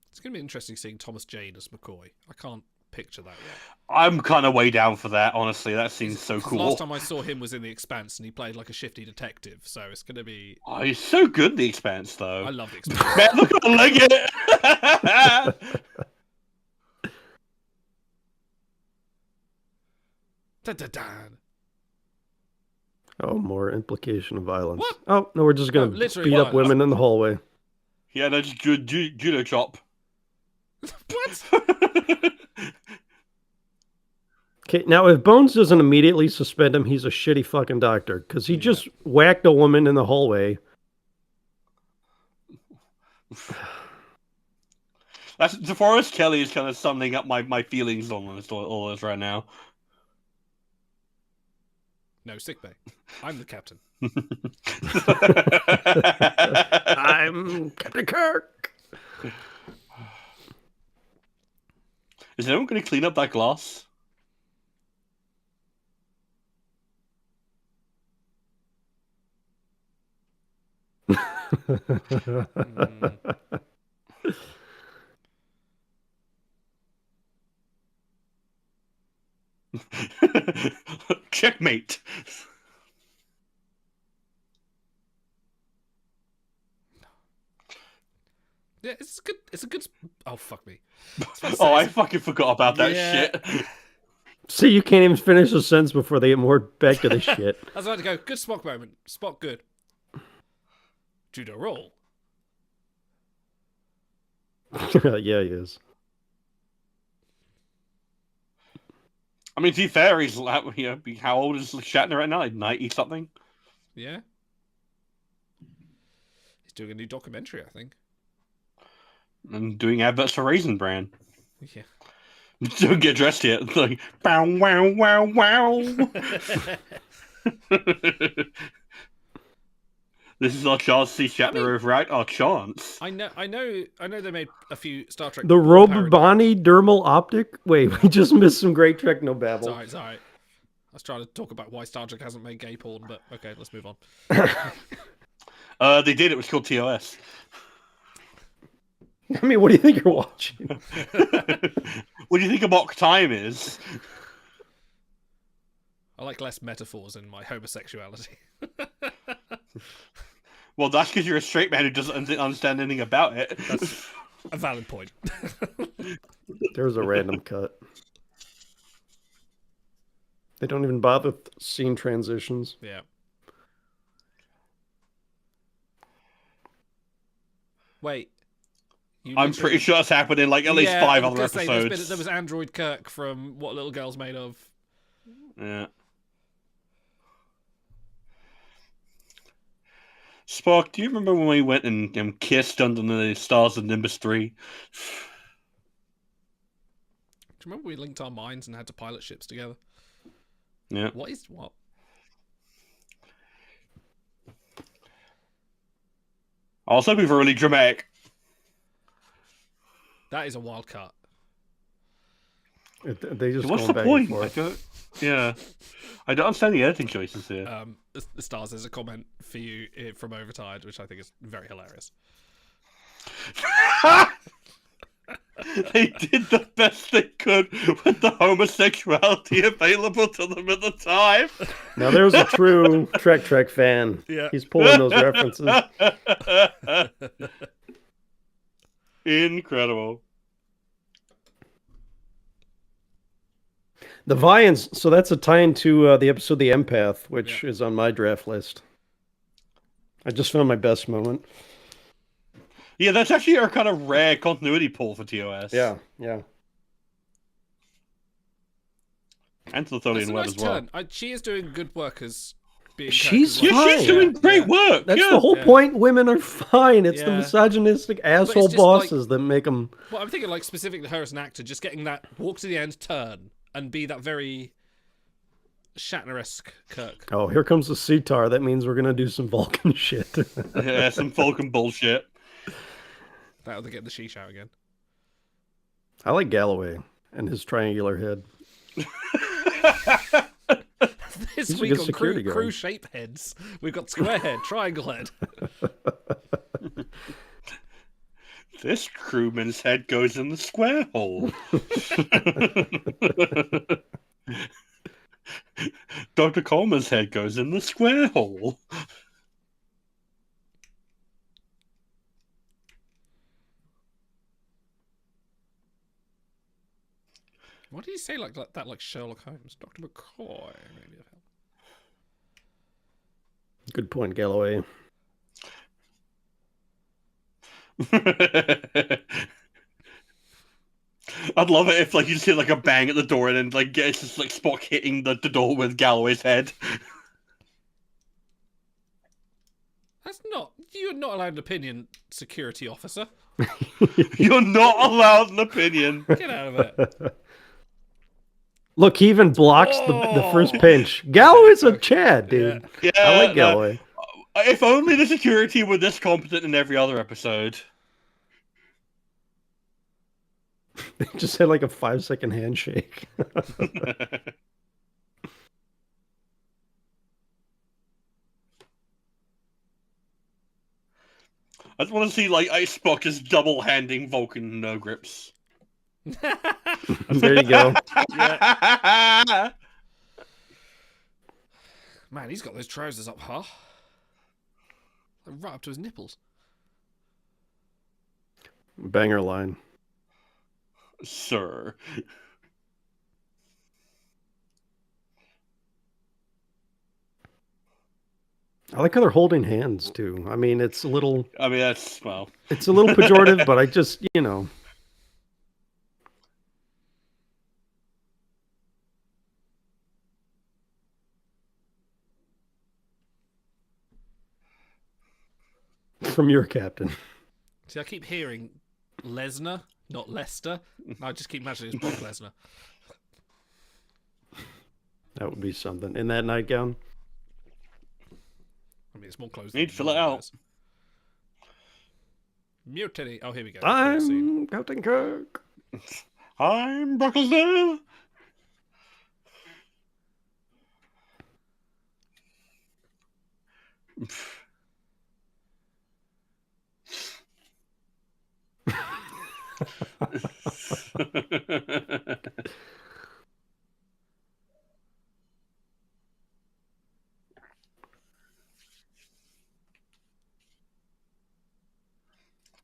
It's going to be interesting seeing Thomas Jane as McCoy. I can't picture that yet. I'm kind of way down for that, honestly. That seems so cool. Last time I saw him was in The Expanse, and he played like a shifty detective, so it's going to be... Oh, he's so good in The Expanse, though. I love The Expanse. Man, look at the leg. Da-da-dan. Oh, more implication of violence. What? Oh, no, we're just going to beat up women in the hallway. Yeah, no, just judo chop. What? Okay, now if Bones doesn't immediately suspend him, he's a shitty fucking doctor. Because he just whacked a woman in the hallway. That's DeForest Kelly is kind of summing up my feelings on all this right now. No, sickbay. I'm the captain. I'm Captain Kirk. Is anyone going to clean up that glass? Checkmate. Yeah, it's good. It's a good. Oh fuck me. Oh, I fucking forgot about that shit. See, you can't even finish a sentence before they get more back to the shit. I was about to go. Good Spock moment. Spock good. Judo roll. Yeah, he is. I mean, to be fair, he's how old is Shatner right now? Like 90 something. Yeah. He's doing a new documentary, I think. And doing adverts for Raisin Bran. Yeah. Don't get dressed yet. It's like, bow, wow, wow, wow. This is our chance to see Shatner overact. Our chance. I know. They made a few Star Trek. The Robobani dermal optic. Wait, we just missed some great technobabble. It's all right. I was trying to talk about why Star Trek hasn't made gay porn, but okay, let's move on. They did. It was called TOS. I mean, what do you think you're watching? What do you think a mock time is? I like less metaphors in my homosexuality. Well, that's because you're a straight man who doesn't understand anything about it. That's a valid point. There's a random cut. They don't even bother with scene transitions. Yeah. Wait. I'm pretty sure that's happened in like at least 5 other episodes. There was Android Kirk from What Little Girls Made Of. Yeah. Spock, do you remember when we went and kissed under the stars of Nimbus 3? Do you remember we linked our minds and had to pilot ships together? Yeah. What is what? I was hoping for really dramatic. That is a wild cut. They just What's going the back point? and forth. Yeah. I don't understand the editing choices here. The stars, there's a comment for you from Overtired, which I think is very hilarious. They did the best they could with the homosexuality available to them at the time. Now there's a true Trek fan. Yeah. He's pulling those references. Incredible. The Vians, so that's a tie-in to the episode The Empath, which is on my draft list. I just found my best moment. Yeah, that's actually our kind of rare continuity pull for TOS. Yeah. And to the Tholian Web as well. She is doing good work as being... She's fine. Yeah, she's doing great work. That's the whole point. Women are fine. It's the misogynistic asshole just bosses that make them... Well, I'm thinking like specific to her as an actor, just getting that walk to the end, turn, and be that very Shatner-esque Kirk. Oh, here comes the Sitar. That means we're going to do some Vulcan shit. Yeah, some Vulcan bullshit. That'll get the sheesh out again. I like Galloway and his triangular head. This He's a week good on security guard. crew shape heads, we've got square head, triangle head. This crewman's head goes in the square hole. Dr. Coleman's head goes in the square hole. What did he say like that, like Sherlock Holmes? Dr. McCoy, maybe. Good point, Galloway. I'd love it if like you just hear like a bang at the door and then like it's just like Spock hitting the door with Galloway's head. That's not... You're not allowed an opinion, security officer. You're not allowed an opinion. Get out of it. Look, he even blocks the first pinch. Galloway's a Chad, dude. Yeah, I like Galloway. If only the security were this competent in every other episode. They just had like a 5-second handshake. I just want to see like Ice Spock just double-handing Vulcan no grips. There you go. Yeah. Man, he's got those trousers up, huh? Right up to his nipples. Banger line. Sir. I like how they're holding hands too. I mean, it's a little. I mean, that's well. It's a little pejorative, but I just, you know. from your captain. See, I keep hearing Lesnar, not Lester. I just keep imagining it's Brock Lesnar. That would be something. In that nightgown? I mean, it's more clothes. Need to fill it out. Mutiny. Oh, here we go. I'm Captain Kirk. I'm Brock Lesnar.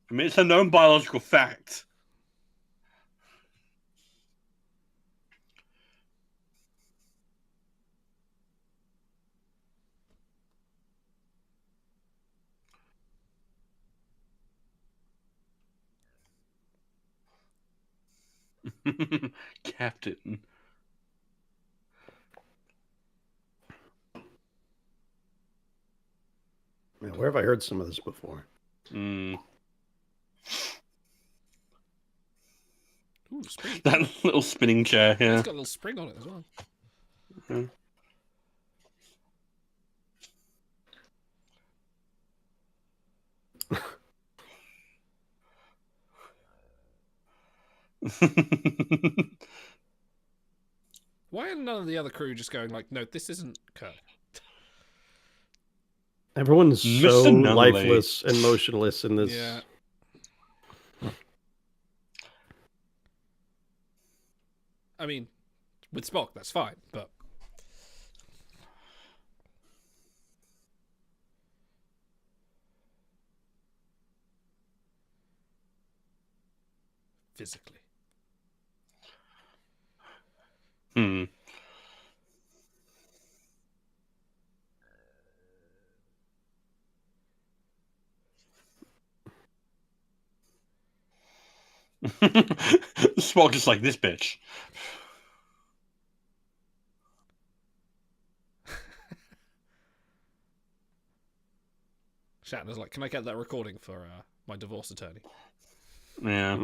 I mean, it's a known biological fact. Captain. Man, where have I heard some of this before? Ooh, spring. That little spinning chair, yeah. It's got a little spring on it as well. Why are none of the other crew just going like, no, this isn't Kirk? Everyone's so lifeless and motionless in this. Yeah. I mean, with Spock, that's fine, but physically. Spock just like this bitch. Shatner's like, can I get that recording for my divorce attorney? Yeah.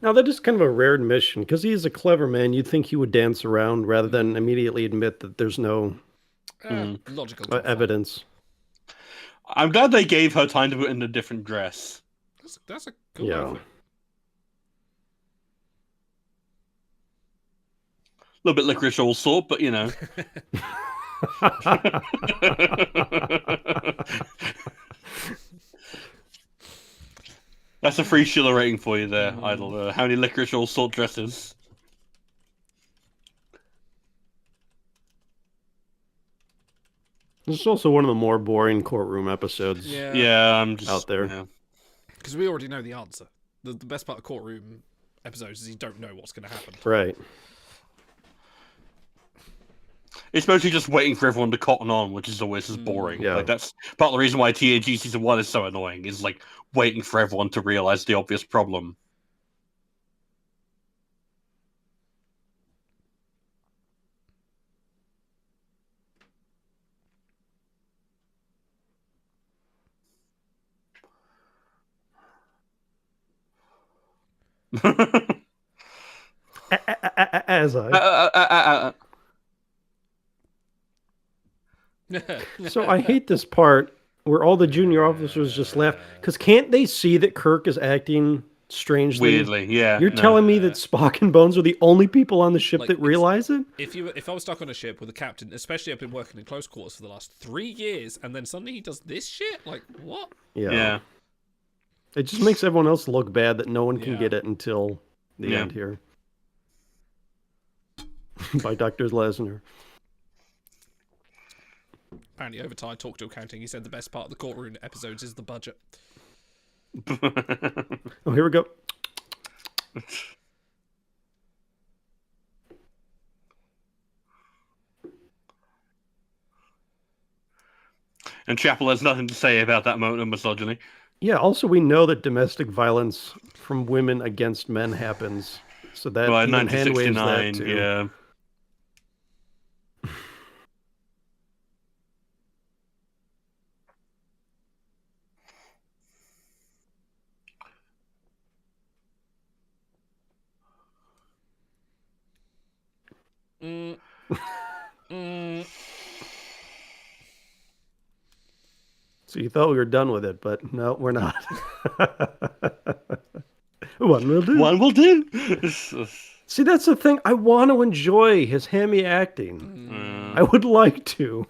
Now, that is kind of a rare admission, because he is a clever man. You'd think he would dance around rather than immediately admit that there's no logical evidence. I'm glad they gave her time to put in a different dress. That's a cool A outfit. little bit licorice all sort, but you know. That's a free Schiller rating for you there, Idol. How many licorice all sort dresses? This is also one of the more boring courtroom episodes. Yeah, I'm just out there. Because we already know the answer. The best part of courtroom episodes is you don't know what's going to happen. Right. It's mostly just waiting for everyone to cotton on, which is always just boring. Yeah. Like that's part of the reason why TNG Season 1 is so annoying, is like waiting for everyone to realize the obvious problem. As I. So I hate this part where all the junior officers just laugh, because can't they see that Kirk is acting strangely? Weirdly, yeah. You're telling me that Spock and Bones are the only people on the ship that realize it? If I was stuck on a ship with a captain, especially I've been working in close quarters for the last 3 years, and then suddenly he does this shit, like what? Yeah. It just makes everyone else look bad that no one can get it until the end here. By Dr. Lesnar. Apparently, Overtime talked to accounting. He said the best part of the courtroom episodes is the budget. Oh, here we go. And Chapel has nothing to say about that moment of misogyny. Yeah, also we know that domestic violence from women against men happens. So that Right, even hand-waves that 1969, too. yeah. So you thought we were done with it, but no, we're not. One will do. One will do. See, that's the thing. I want to enjoy his hammy acting. I would like to.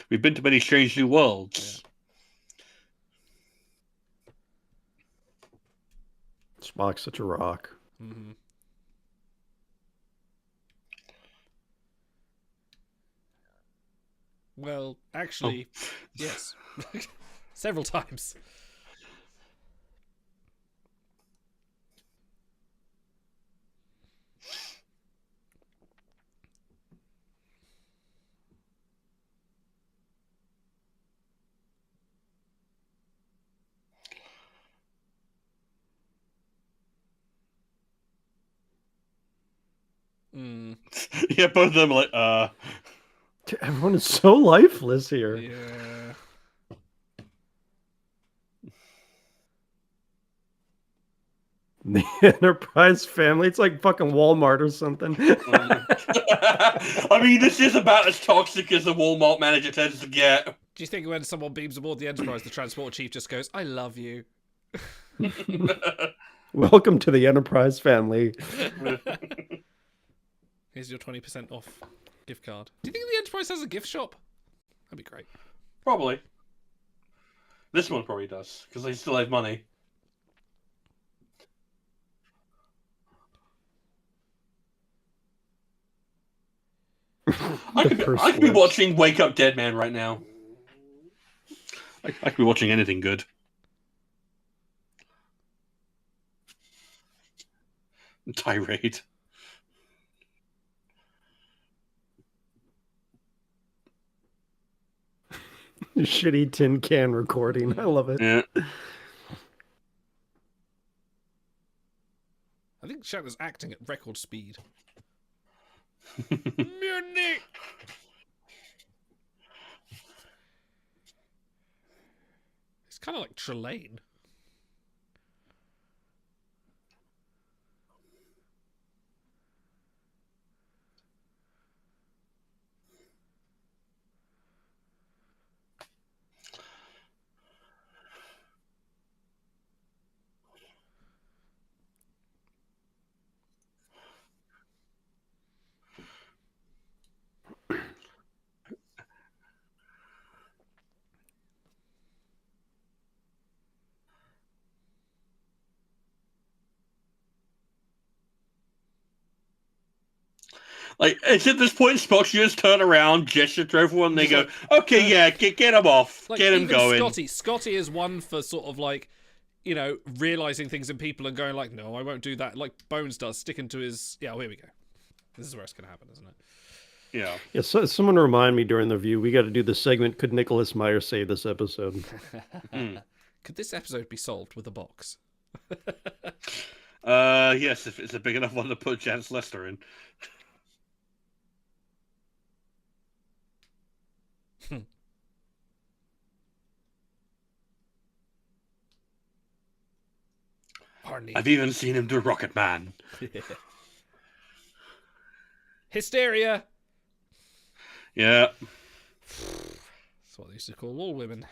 We've been to many strange new worlds. Spock's such a rock. Mm-hmm. Well, actually, yes. Several times. Yeah, both of them are like, Everyone is so lifeless here. Yeah. The Enterprise family. It's like fucking Walmart or something. I mean, this is about as toxic as a Walmart manager tends to get. Do you think when someone beams aboard the Enterprise, the transport chief just goes, "I love you"? Welcome to the Enterprise family. Here's your 20% off gift card. Do you think the Enterprise has a gift shop? That'd be great. Probably. This one probably does, because they still have money. I could be watching Wake Up Dead Man right now. I could be watching anything good. Tirade. Shitty tin can recording. I love it. Yeah. I think Shatner's acting at record speed. Mutiny! It's kind of like Trelane. Like, it's at this point, Spock should just turn around, gesture to everyone, and they go, okay, yeah, get him off. Like, get him even going. Scotty is one for sort of like, you know, realizing things in people and going like, no, I won't do that. Like Bones does, sticking to his, yeah, here we go. This is where it's going to happen, isn't it? Yeah. Yeah, so someone remind me during the review, we got to do the segment, could Nicholas Meyer save this episode? Could this episode be solved with a box? Yes, if it's a big enough one to put Janice Lester in. I've even seen him do Rocket Man. Hysteria! Yeah. That's what they used to call all women.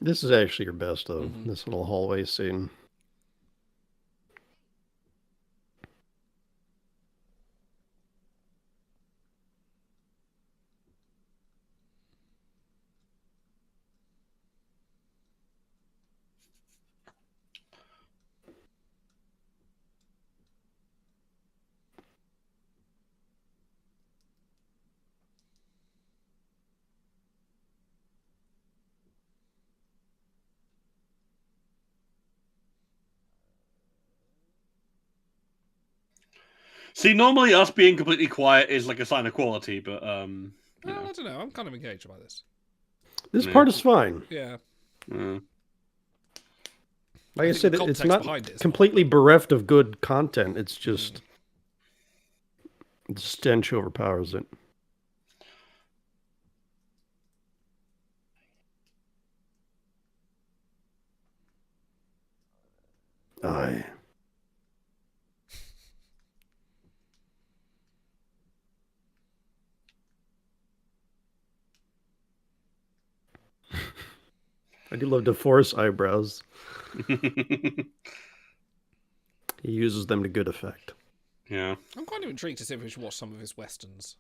This is actually your best, though, this little hallway scene. See, normally us being completely quiet is like a sign of quality, but I don't know. I'm kind of engaged by this. This part is fine. Yeah. Like I said, it's not behind it completely bereft of good content. It's just the stench overpowers it. Aye. I do love DeForest eyebrows. He uses them to good effect. Yeah. I'm kind of intrigued to see if we should watch some of his westerns.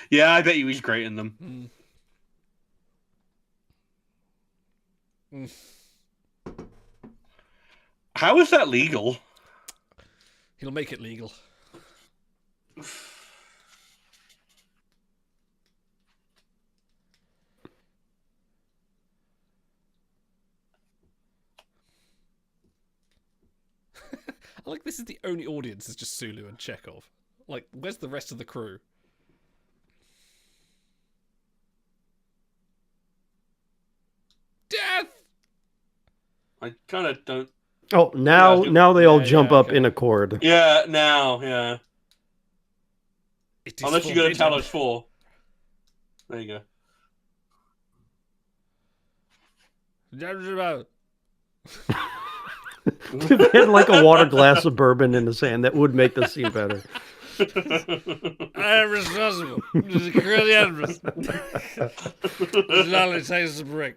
Yeah, I bet he was great in them. How is that legal? He'll make it legal. I like this is the only audience is just Sulu and Chekhov. Like, where's the rest of the crew? Death! I kind of don't... Oh, now they all jump up in accord. Yeah, now, yeah. Unless you're going to tell us 4. There you go. If they had like a water glass of bourbon in his hand, that would make the scene better. I am responsible. This is clearly evidence. This Nunley takes the break.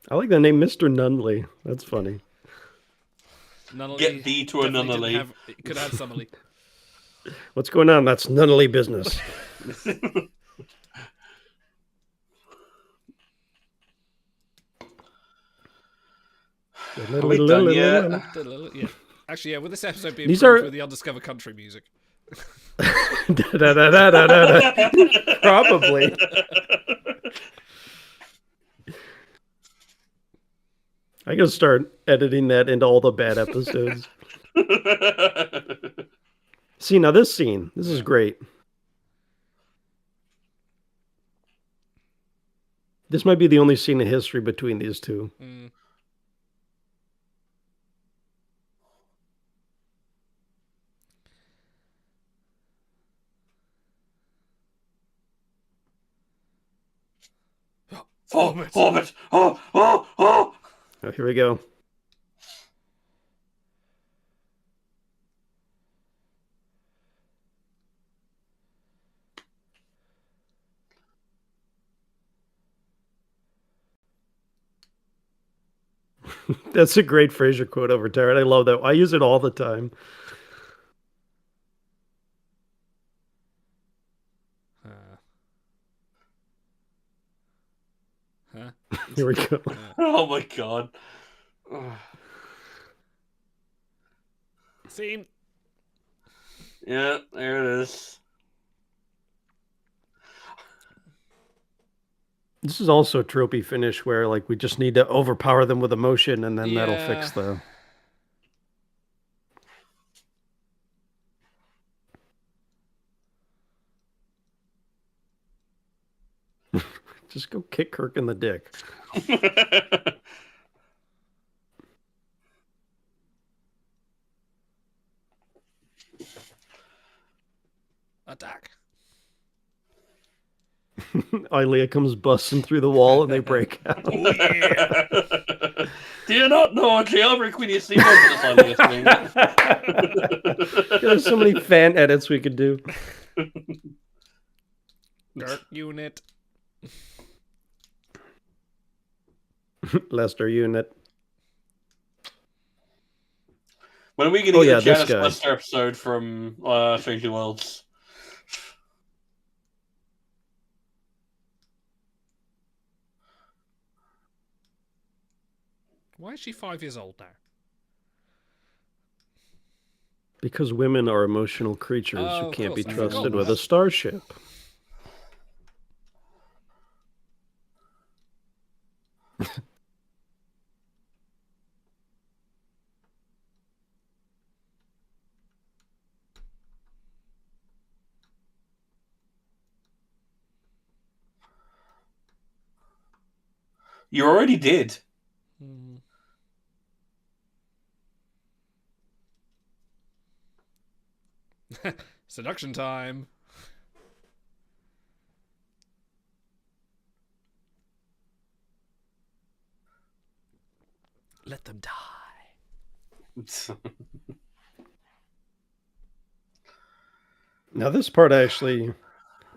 I like the name Mr. Nunley. That's funny. Nunley Get thee to a Nunley. It could have Summerly. What's going on? That's Nunley business. Are we done yet? Yeah. Actually, yeah, with this episode being These with the Undiscovered Country music. Probably. I gotta start editing that into all the bad episodes. See, now this scene, this is great. This might be the only scene in history between these two. Oh, here we go. That's a great Frasier quote over Tarrant. I love that. I use it all the time. Here we go. Oh my god. Scene. Yeah, there it is. This is also a tropey finish where like we just need to overpower them with emotion and then that'll fix the... Just go kick Kirk in the dick. Attack. Ilea comes busting through the wall and they break out. Oh, yeah. Do you not know a jailbreak when you see one of this thing? There's so many fan edits we could do. Dark unit. Lester unit. When are we going to get a Janice Lester episode from Strange New Worlds? Why is she 5 years old now? Because women are emotional creatures who can't be trusted with a starship. You already did. Seduction time. Let them die. Now this part actually,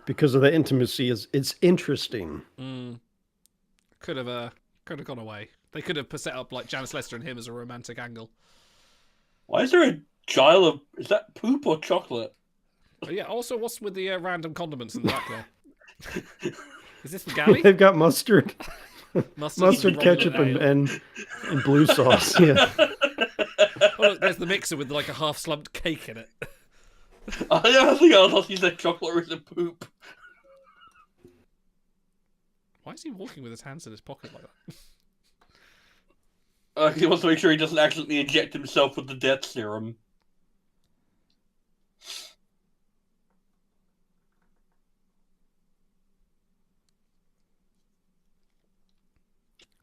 because of the intimacy, it's interesting. Could have gone away. They could have set up like Janice Lester and him as a romantic angle. Why is there a vial of... Is that poop or chocolate? But yeah, also, what's with the random condiments in the back there? Is this the galley? They've got mustard. Mustard, ketchup, and blue sauce. Yeah. Oh, look, there's the mixer with like a half-slumped cake in it. I don't think I thought you said chocolate or is it poop. Why is he walking with his hands in his pocket like that? He wants to make sure he doesn't accidentally inject himself with the death serum.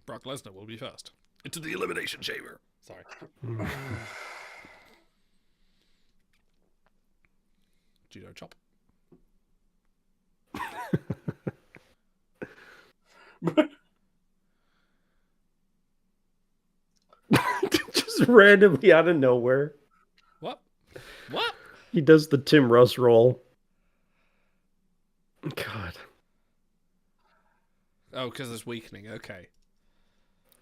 Brock Lesnar will be first. Into the elimination chamber. Sorry. Judo chop. Just randomly out of nowhere. What? What? He does the Tim Russ roll. God. Oh, because it's weakening. Okay.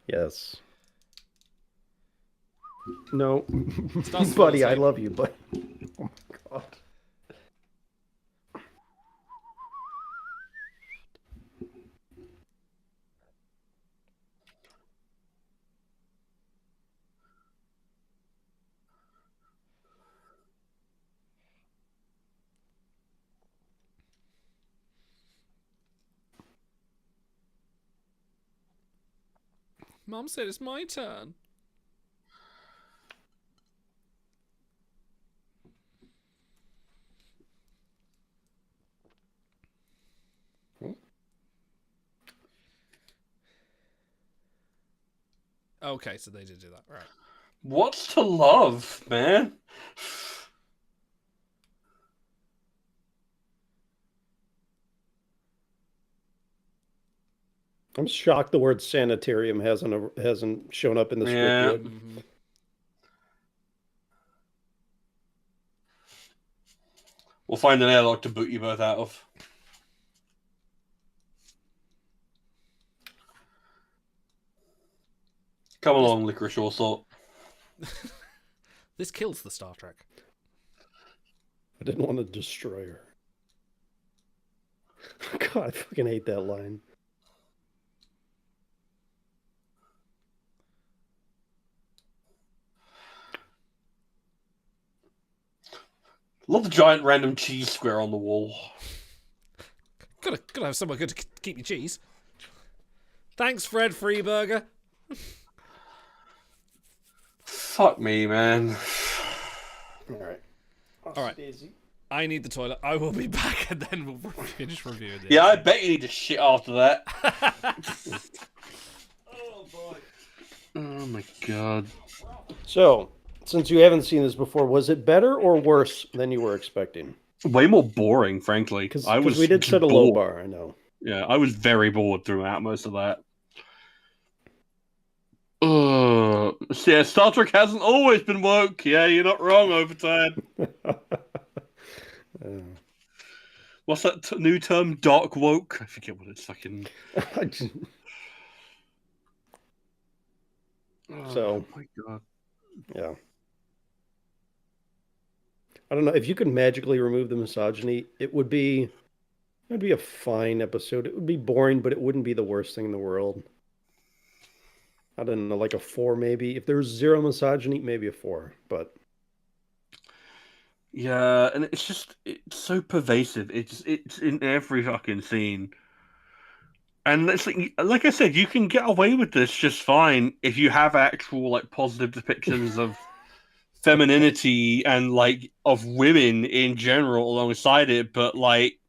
Yes. No. Buddy, I love you, but... Oh my God. Mom said it's my turn. Okay, so they did do that, right? What's to love, man? I'm shocked the word sanitarium hasn't shown up in the script yet. Mm-hmm. We'll find an airlock to boot you both out of. Come along, Licorice Allsort. This kills the Star Trek. I didn't want to destroy her. God, I fucking hate that line. Love the giant random cheese square on the wall. Gotta have somewhere good to keep your cheese. Thanks, Fred Freeburger. Fuck me, man. Alright. Alright. I need the toilet. I will be back and then we'll finish reviewing this. Yeah, I bet you need to shit after that. Oh, boy. Oh, my God. So, since you haven't seen this before, was it better or worse than you were expecting? Way more boring, frankly. Because we did set a low bar, I know. Yeah, I was very bored throughout most of that. Yeah, Star Trek hasn't always been woke. Yeah, you're not wrong, Overtime. What's that new term? Dark woke? I forget what it's fucking... So, oh my God. Yeah. I don't know. If you could magically remove the misogyny, it would be a fine episode. It would be boring, but it wouldn't be the worst thing in the world. I don't know, like a 4 maybe. If there was zero misogyny, maybe a 4, but... Yeah, and it's so pervasive. It's in every fucking scene. And it's like I said, you can get away with this just fine if you have actual like positive depictions of femininity and like of women in general alongside it. But like,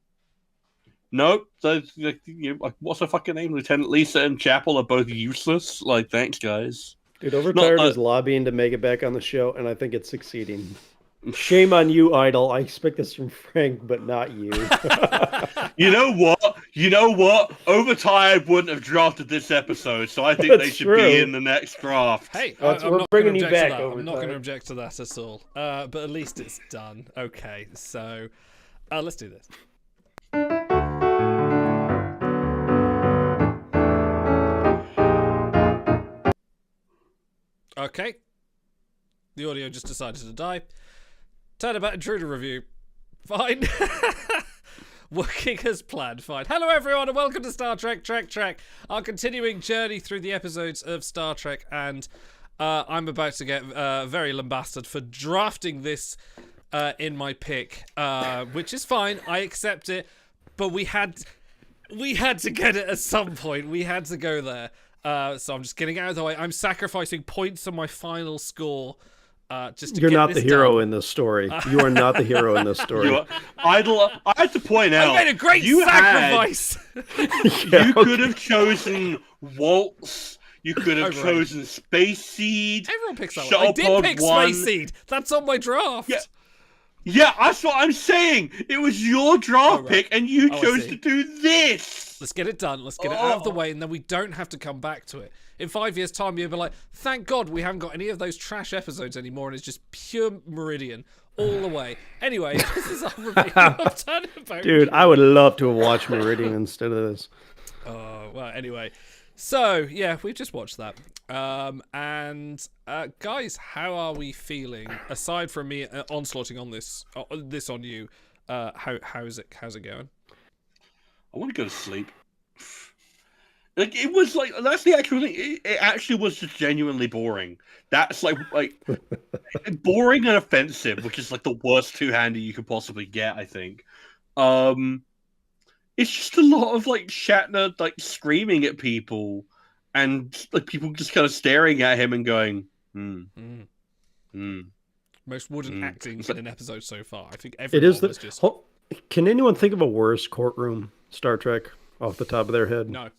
Nope. What's her fucking name? Lieutenant Lisa and Chapel are both useless. Like, thanks, guys. Dude, Overtired is lobbying to make it back on the show, and I think it's succeeding. Shame on you, Idol. I expect this from Frank, but not you. You know what? Overtired wouldn't have drafted this episode, so I think they should be in the next draft. Hey, we're bringing you back. I'm not going to object to that at all. But at least it's done. Okay, so let's do this. Okay. The audio just decided to die. Turnabout Intruder review. Fine. Working as planned. Fine. Hello, everyone, and welcome to Star Trek, Trek, our continuing journey through the episodes of Star Trek. And I'm about to get very lambasted for drafting this in my pick, which is fine. I accept it. But we had to get it at some point. We had to go there. So I'm just getting out of the way. I'm sacrificing points on my final score. Just to You're get not this the hero done. in this story. You are not the hero in this story. Idol, I have to point out, I made a great sacrifice. You could have chosen Waltz. You could have chosen Space Seed. Everyone picks that one. I did pick Space Seed. That's on my draft. Yeah, that's what I'm saying. It was your draft pick, and you chose to do this. Let's get it done. Let's get it out of the way, and then we don't have to come back to it. In 5 years' time, you'll be like, thank God we haven't got any of those trash episodes anymore, and it's just pure Meridian all the way. Anyway, this is our review of Turnabout. Dude, I would love to have watched Meridian instead of this. Oh, well, anyway. So, yeah, we just watched that. Guys, how are we feeling? Aside from me onslaughting on this on you, how's it going? I want to go to sleep. Like, it was like, that's the actual thing. It actually was just genuinely boring. That's like boring and offensive, which is like the worst two-hander you could possibly get, I think. It's just a lot of like Shatner like screaming at people, and like people just kind of staring at him and going, Most wooden acting in an episode so far. I think It everyone is was just... Can anyone think of a worse courtroom Star Trek off the top of their head? No.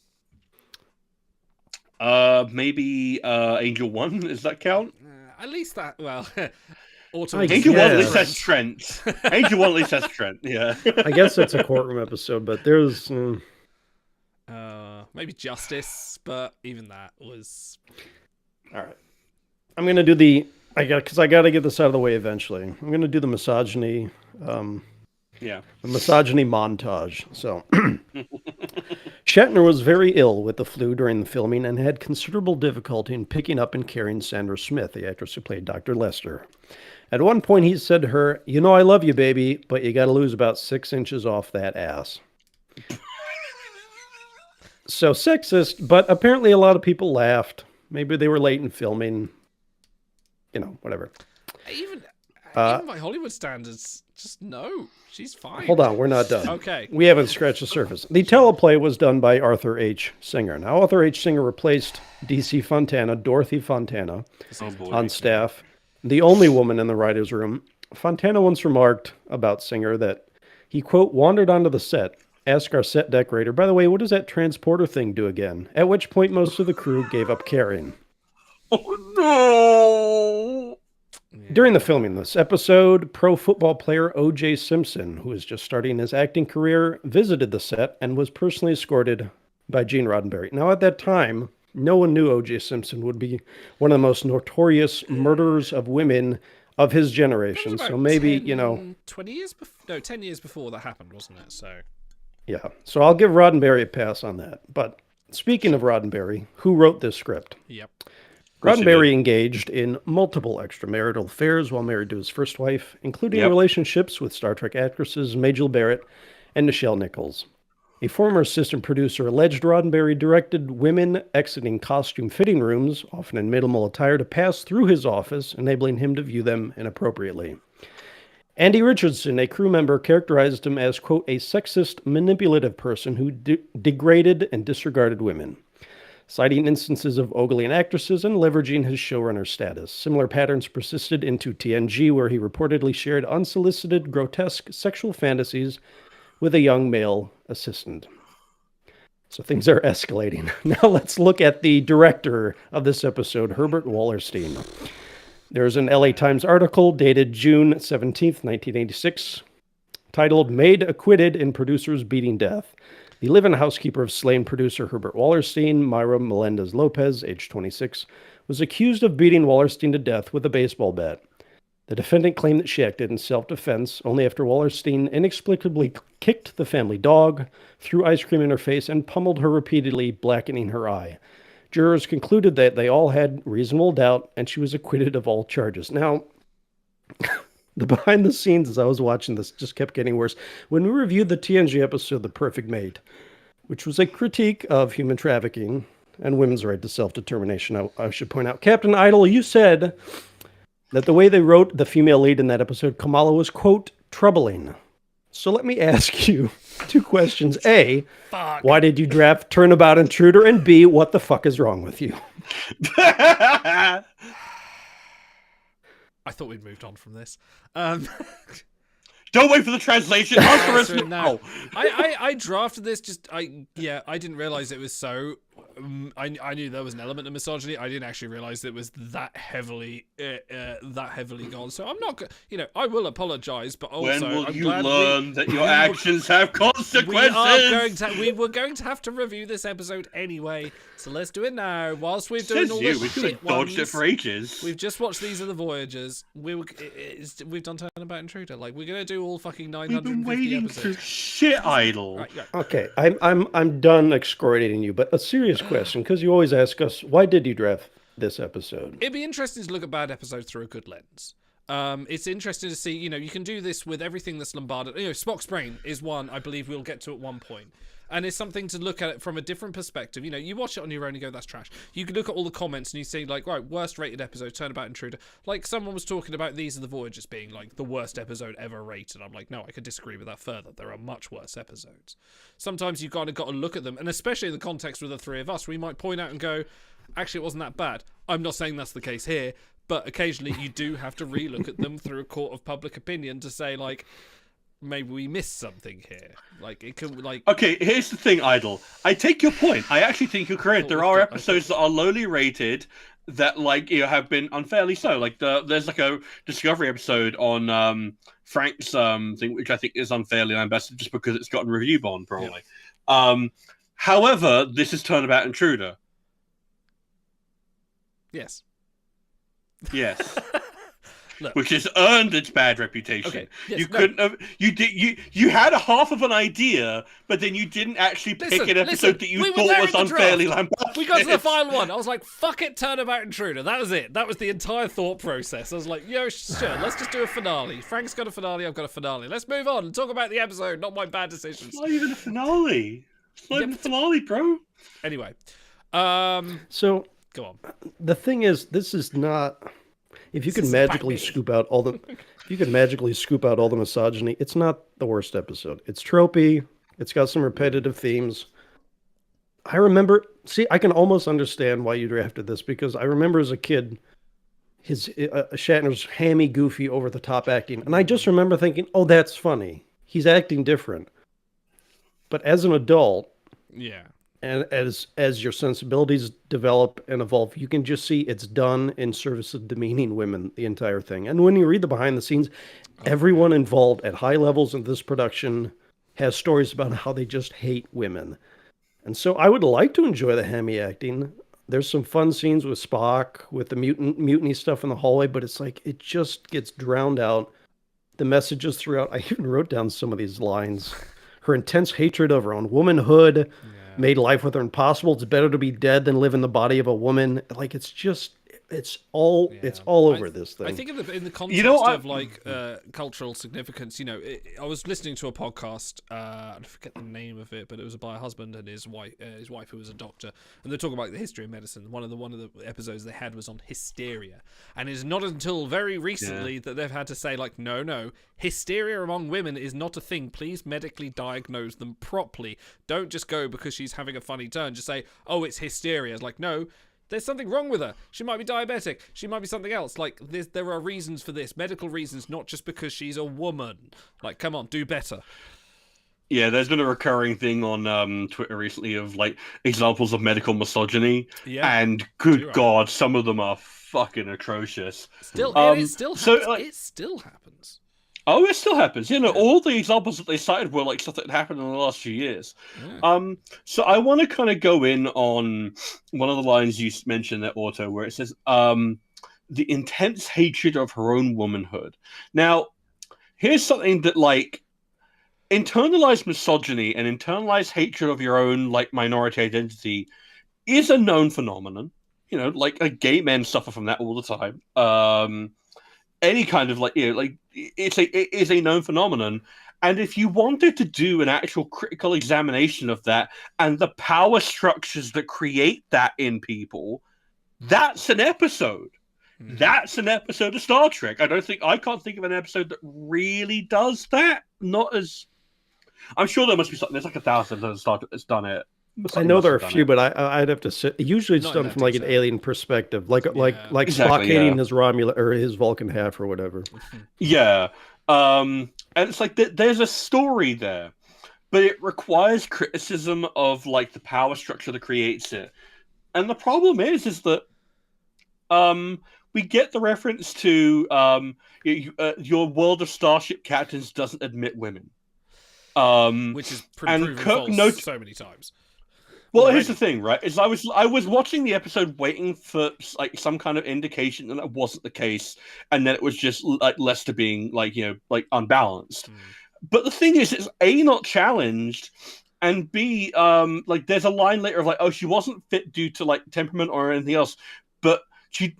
Maybe Angel 1, does that count? At least that, well... Angel 1 at least has Trent. Angel 1 at least has Trent, yeah. I guess it's a courtroom episode, but there's... maybe Justice, but even that was... All right. I'm going to do the... Because I got to get this out of the way eventually. I'm going to do the misogyny... the misogyny montage. So, Shatner was very ill with the flu during the filming and had considerable difficulty in picking up and carrying Sandra Smith, the actress who played Dr. Lester. At one point, he said to her, "You know I love you, baby, but you got to lose about 6 inches off that ass." So sexist, but apparently a lot of people laughed. Maybe they were late in filming. You know, whatever. Even by Hollywood standards, just no. She's fine. Hold on, we're not done. Okay. We haven't scratched the surface. The teleplay was done by Arthur H. Singer. Now, Arthur H. Singer replaced D.C. Fontana, Dorothy Fontana, on staff. The only woman in the writer's room. Fontana once remarked about Singer that he, quote, wandered onto the set, asked our set decorator, by the way, what does that transporter thing do again? At which point most of the crew gave up caring. Oh, no! During the filming of this episode, pro football player O.J. Simpson, who was just starting his acting career, visited the set and was personally escorted by Gene Roddenberry. Now, at that time, no one knew O.J. Simpson would be one of the most notorious murderers of women of his generation. So maybe, 20 years before? No, 10 years before that happened, wasn't it? So... Yeah, so I'll give Roddenberry a pass on that. But speaking of Roddenberry, who wrote this script? Yep. Roddenberry engaged in multiple extramarital affairs while married to his first wife, including relationships with Star Trek actresses Majel Barrett and Nichelle Nichols. A former assistant producer alleged Roddenberry directed women exiting costume fitting rooms, often in minimal attire, to pass through his office, enabling him to view them inappropriately. Andy Richardson, a crew member, characterized him as, quote, a sexist, manipulative person who degraded and disregarded women, citing instances of ogling actresses and leveraging his showrunner status. Similar patterns persisted into TNG, where he reportedly shared unsolicited, grotesque sexual fantasies with a young male assistant. So things are escalating. Now let's look at the director of this episode, Herbert Wallerstein. There's an LA Times article dated June 17th, 1986, titled Maid Acquitted in Producer's Beating Death. The live-in housekeeper of slain producer Herbert Wallerstein, Myra Melendez-Lopez, age 26, was accused of beating Wallerstein to death with a baseball bat. The defendant claimed that she acted in self-defense only after Wallerstein inexplicably kicked the family dog, threw ice cream in her face, and pummeled her repeatedly, blackening her eye. Jurors concluded that they all had reasonable doubt, and she was acquitted of all charges. Now, the behind the scenes as I was watching this just kept getting worse. When we reviewed the TNG episode, The Perfect Mate, which was a critique of human trafficking and women's right to self-determination, I should point out, Captain Idle, you said that the way they wrote the female lead in that episode, Kamala, was, quote, troubling. So let me ask you two questions. A, why did you draft Turnabout Intruder? And B, what the fuck is wrong with you? I thought we'd moved on from this. Don't wait for the translation. Answer us now. I drafted this I didn't realize it was so. I knew there was an element of misogyny. I didn't actually realize it was that heavily gone. So I'm not, I will apologize, but also when will I'm you glad learn that your actions have consequences? We were going to have to review this episode anyway, so let's do it now. Whilst we're doing all the shit ones, dodged it for ages. We've just watched These Are the Voyagers. We've done Turnabout Intruder. Like, we're gonna do all fucking 950 episodes. Shit idle. Right, yeah. Okay, I'm done excoriating you, but a serious question, because you always ask us, why did you draft this episode? It'd be interesting to look at bad episodes through a good lens. It's interesting to see, you can do this with everything that's Lombarded. Spock's Brain is one I believe we'll get to at one point. And it's something to look at it from a different perspective. You watch it on your own and go, that's trash. You can look at all the comments and you see, like, right, worst rated episode, Turnabout Intruder. Like, someone was talking about These Are the Voyagers being, like, the worst episode ever rated. I'm like, no, I could disagree with that further. There are much worse episodes. Sometimes you've got to look at them, and especially in the context with the three of us, we might point out and go, actually, it wasn't that bad. I'm not saying that's the case here, but occasionally you do have to relook at them through a court of public opinion to say, like, maybe we missed something here. Like, it could, like... Okay, here's the thing, Idle. I take your point. I actually think you're correct. There are episodes that are lowly rated that, like, have been unfairly so. Like, there's, like, a Discovery episode on Frank's thing, which I think is unfairly lambasted just because it's gotten review bond, probably. Yeah. However, this is Turnabout Intruder. Yes. Yes. Look. Which has earned its bad reputation. Okay. Yes, you couldn't have. You had a half of an idea, but then you didn't actually pick an episode that you thought was unfairly lambasted. We got to the final one. I was like, "Fuck it, Turnabout Intruder." That was it. That was the entire thought process. I was like, "Yo, sure, let's just do a finale." Frank's got a finale. I've got a finale. Let's move on and talk about the episode, not my bad decisions. It's not even a finale. It's not even a finale, bro. Anyway, so go on. The thing is, this is not. If you could magically scoop out all the misogyny, it's not the worst episode. It's tropey. It's got some repetitive themes. I remember. See, I can almost understand why you drafted this because I remember as a kid, Shatner's hammy, goofy, over the top acting, and I just remember thinking, "Oh, that's funny. He's acting different." But as an adult, yeah. And as your sensibilities develop and evolve, you can just see it's done in service of demeaning women, the entire thing. And when you read the behind the scenes, everyone involved at high levels of this production has stories about how they just hate women. And so I would like to enjoy the hammy acting. There's some fun scenes with Spock, with the mutiny stuff in the hallway, but it's like it just gets drowned out. The messages throughout, I even wrote down some of these lines. Her intense hatred of her own womanhood, made life with her impossible. It's better to be dead than live in the body of a woman. Like, it's just, it's all over this thing. I think in the context of like cultural significance, I was listening to a podcast, I forget the name of it, but it was by a husband and his wife who was a doctor, and they're talking about the history of medicine. One of the episodes they had was on hysteria, and it's not until very recently that they've had to say, like, no, hysteria among women is not a thing. Please medically diagnose them properly. Don't just go because she's having a funny turn. Just say, oh, it's hysteria. It's like, no. There's something wrong with her. She might be diabetic. She might be something else. Like, there are reasons for this. Medical reasons, not just because she's a woman. Like, come on, do better. Yeah, there's been a recurring thing on Twitter recently of like examples of medical misogyny, and good God, some of them are fucking atrocious. Still, it still so happens. like, It still happens. Oh, it still happens. You know, all the examples that they cited were like stuff that happened in the last few years. So I want to kind of go in on one of the lines you mentioned there, Otto, where it says, the intense hatred of her own womanhood. Now, here's something that, like, internalized misogyny and internalized hatred of your own, like, minority identity is a known phenomenon. You know, like, gay men suffer from that all the time. Any kind of it is a known phenomenon, and if you wanted to do an actual critical examination of that and the power structures that create that in people, that's an episode. That's an episode of Star Trek. I can't think of an episode that really does that. Not as I'm sure there must be something. There's like 1,000 of Star Trek that's done it. I know there are a few, but I'd have to say. Usually, it's done from like an alien perspective, like Exactly, Spock hating his Romulan or his Vulcan half or whatever. Yeah, and it's like there's a story there, but it requires criticism of like the power structure that creates it. And the problem is that we get the reference to your world of Starship Captains doesn't admit women, which is proven false so many times. Well, here's the thing, right? Is I was watching the episode waiting for like some kind of indication that that wasn't the case, and then it was just like Lester being like unbalanced. But the thing is, it's A, not challenged, and B, like there's a line later of like, oh, she wasn't fit due to like temperament or anything else, but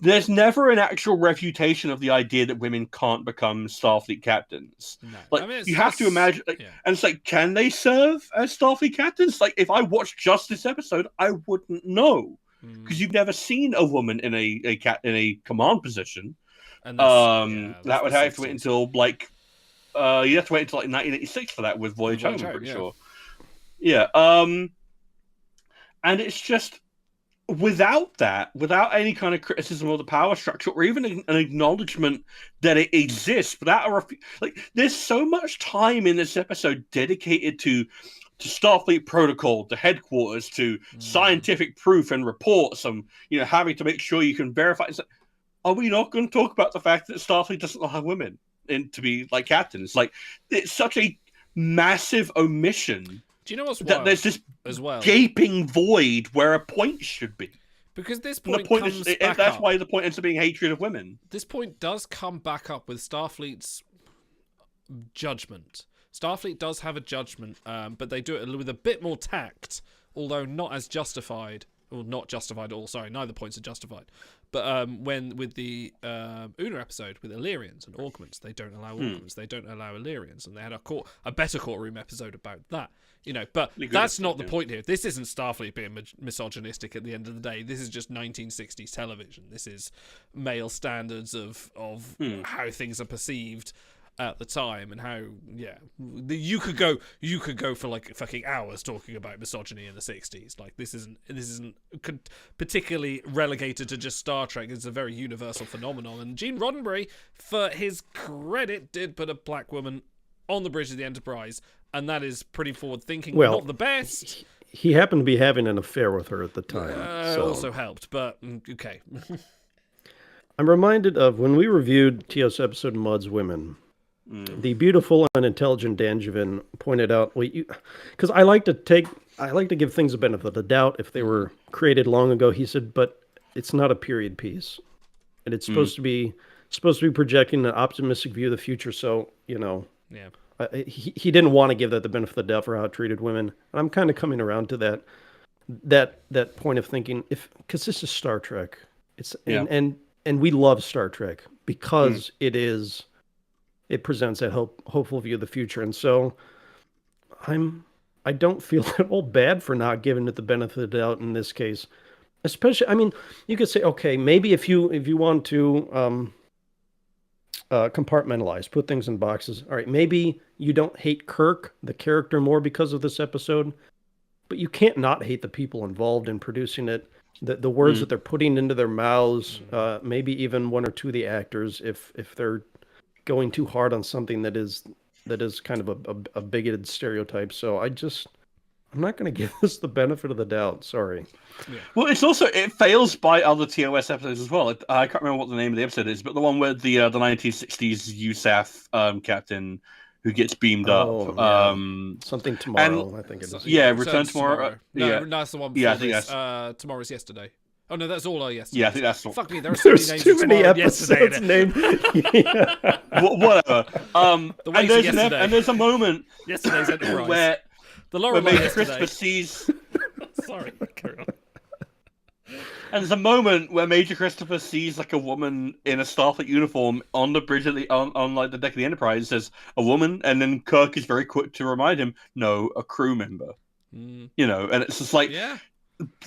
there's never an actual refutation of the idea that women can't become Starfleet captains. No. Like, I mean, you have to imagine, like, and it's like, can they serve as Starfleet captains? Like, if I watched just this episode, I wouldn't know because you've never seen a woman in a command position. And that would have to wait until like you have to wait until like 1986 for that with Voyage Home. I'm pretty sure. Yeah. And it's just. Without any kind of criticism of the power structure or even an acknowledgement that it exists, there's so much time in this episode dedicated to Starfleet protocol, to headquarters, to scientific proof and reports, and having to make sure you can verify. It's like, are we not going to talk about the fact that Starfleet doesn't allow women to be like captains? Like, it's such a massive omission. Do you know what's that there's this as well gaping void where a point should be? Because this point comes back up. That's why the point ends up being hatred of women. This point does come back up with Starfleet's judgment. Starfleet does have a judgment, but they do it with a bit more tact, although not as justified. Well, not justified at all. Sorry, neither points are justified. But when with the Una episode with Illyrians and Augments, they don't allow Augments, they don't allow Illyrians, and they had a better courtroom episode about that. But that's not the point here. This isn't Starfleet being misogynistic at the end of the day. This is just 1960s television. This is male standards of how things are perceived at the time, and how you could go for like fucking hours talking about misogyny in the 60s. Like this isn't particularly relegated to just Star Trek. It's a very universal phenomenon, and Gene Roddenberry, for his credit, did put a black woman on the bridge of the Enterprise, and that is pretty forward thinking. Well, not the best. He happened to be having an affair with her at the time. So. Also helped, but okay. I'm reminded of when we reviewed TOS episode Mud's Women. The beautiful and intelligent Danjevin pointed out, because I like to give things a benefit of the doubt if they were created long ago. He said, but it's not a period piece, and it's supposed to be projecting an optimistic view of the future. So he didn't want to give that the benefit of the doubt for how it treated women. And I'm kind of coming around to that point of thinking, because this is Star Trek, and we love Star Trek because it presents that hopeful view of the future. And so I don't feel at all bad for not giving it the benefit of the doubt in this case. Especially, I mean, you could say, okay, maybe if you want to compartmentalize, put things in boxes. All right, maybe you don't hate Kirk, the character, more because of this episode, but you can't not hate the people involved in producing it. The words that they're putting into their mouths, maybe even one or two of the actors, if they're going too hard on something that is kind of a bigoted stereotype. So I'm not going to give this the benefit of the doubt. Sorry. Yeah. Well, it fails by other TOS episodes as well. I can't remember what the name of the episode is, but the one where the 1960s USAF captain who gets beamed up. Something tomorrow, I think it is. Yeah, Return Tomorrow. No, that's the one before this. Tomorrow's Yesterday. Oh no, that's all yesterday. Yeah, I think that's Fuck me. There are so many names. Too many episodes named. Whatever. The and there's a moment Yesterday's Enterprise where Major Christopher sees. Sorry, carry on. And there's a moment where Major Christopher sees like a woman in a Starfleet uniform on the bridge on like the deck of the Enterprise. And says a woman, and then Kirk is very quick to remind him, no, a crew member. You know, and it's just like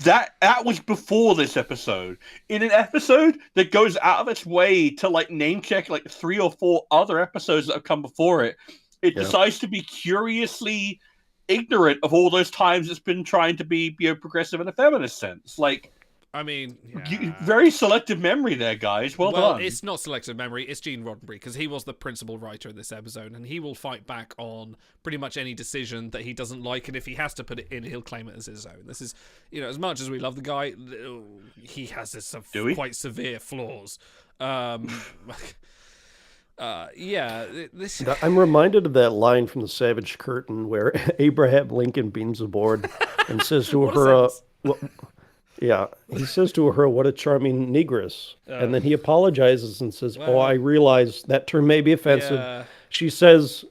that was before this episode. In an episode that goes out of its way to like name check like 3 or 4 other episodes that have come before it, it decides to be curiously ignorant of all those times it's been trying to be progressive in a feminist sense. Like, I mean, very selective memory there, guys. Well done. It's not selective memory. It's Gene Roddenberry, because he was the principal writer in this episode, and he will fight back on pretty much any decision that he doesn't like, and if he has to put it in, he'll claim it as his own. This is, as much as we love the guy, he has this quite severe flaws. I'm reminded of that line from The Savage Curtain where Abraham Lincoln beams aboard and says to her, he says to her, "What a charming negress," and then he apologizes and says, "Oh, I realize that term may be offensive." Yeah. She says,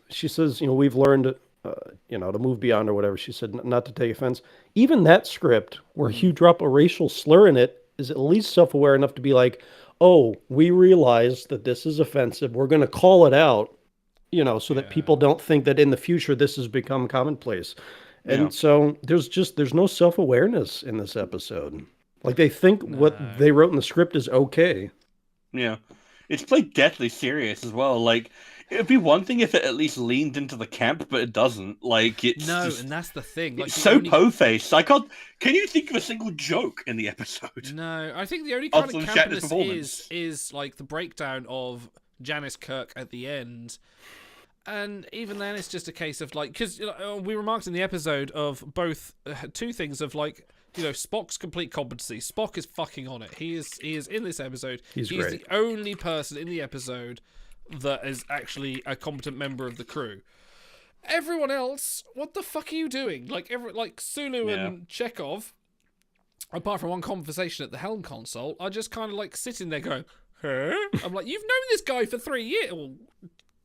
we've learned, to move beyond or whatever. She said, not to take offense. Even that script where you drop a racial slur in it is at least self-aware enough to be like, oh, we realize that this is offensive. We're going to call it out, so that people don't think that in the future this has become commonplace. And so there's no self-awareness in this episode. Like they think what they wrote in the script is okay. Yeah. It's played deathly serious as well. Like, it'd be one thing if it at least leaned into the camp, but it doesn't. Like, it's and that's the thing. Like, it's so po-faced. Can you think of a single joke in the episode? No, I think the only kind of campiness is like the breakdown of Janice Kirk at the end. And even then, it's just a case of like, because we remarked in the episode of both two things of like, Spock's complete competency. Spock is fucking on it. He is in this episode. He's the only person in the episode that is actually a competent member of the crew. Everyone else, what the fuck are you doing? Like Sulu and Chekhov, apart from one conversation at the helm console, are just kind of like sitting there going, huh? I'm like, you've known this guy for 3 years. Well,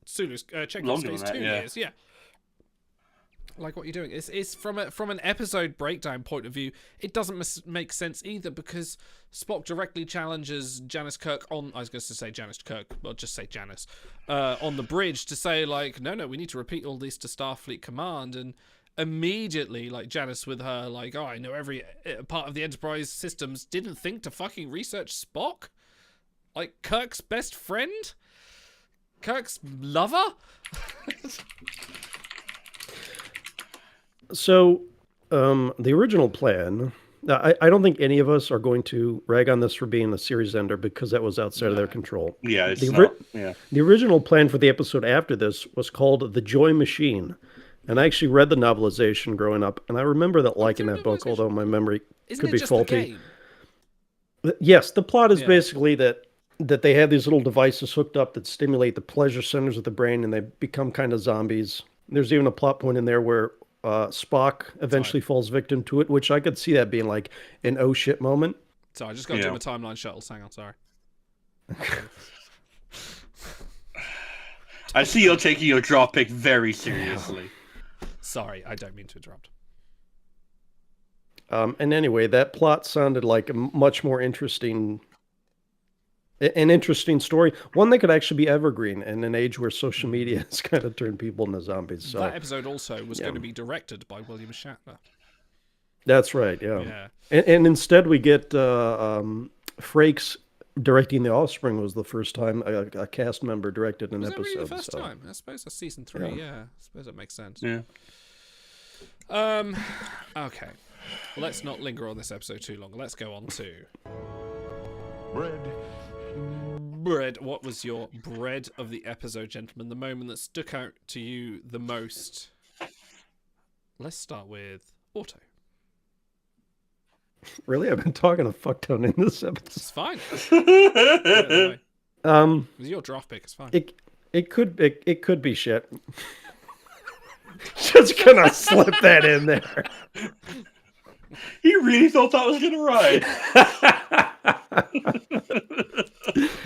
Sulu's Chekhov's case 2 years, yeah. Like, what you're doing is from an episode breakdown point of view, it doesn't make sense either, because Spock directly challenges Janice Kirk on. I was going to say Janice Kirk, but I'll just say Janice on the bridge to say like, no, we need to repeat all this to Starfleet Command, and immediately like Janice with her like, oh, I know every part of the Enterprise systems, didn't think to fucking research Spock, like Kirk's best friend. Kirk's lover? So, the original plan, I don't think any of us are going to rag on this for being a series ender because that was outside of their control. Yeah, The original plan for the episode after this was called The Joy Machine. And I actually read the novelization growing up, and I remember liking that book, although my memory could be faulty. Yes, the plot is basically that they have these little devices hooked up that stimulate the pleasure centers of the brain, and they become kind of zombies. There's even a plot point in there where Spock eventually falls victim to it, which I could see that being like an oh shit moment. Sorry, I just got to do my timeline shuttles. Hang on, sorry. I see you're taking your draw pick very seriously. Sorry, I don't mean to interrupt. And anyway, that plot sounded like a much more interesting story, one that could actually be evergreen in an age where social media has kind of turned people into zombies. So that episode also was going to be directed by William Shatner. That's right, yeah. And instead we get Frakes directing The Offspring. Was the first time a cast member directed an episode. Was that really the first time? I suppose that's season 3, yeah. I suppose that makes sense. Yeah. Okay. Let's not linger on this episode too long. Let's go on to... Bread. bread. What was your bread of the episode, gentlemen? The moment that stuck out to you the most. Let's start with Otto. Really, I've been talking a fuck ton in this episode. It's fine. It was your draft pick. It's fine. It could be shit. Just gonna slip that in there. He really thought that was gonna ride.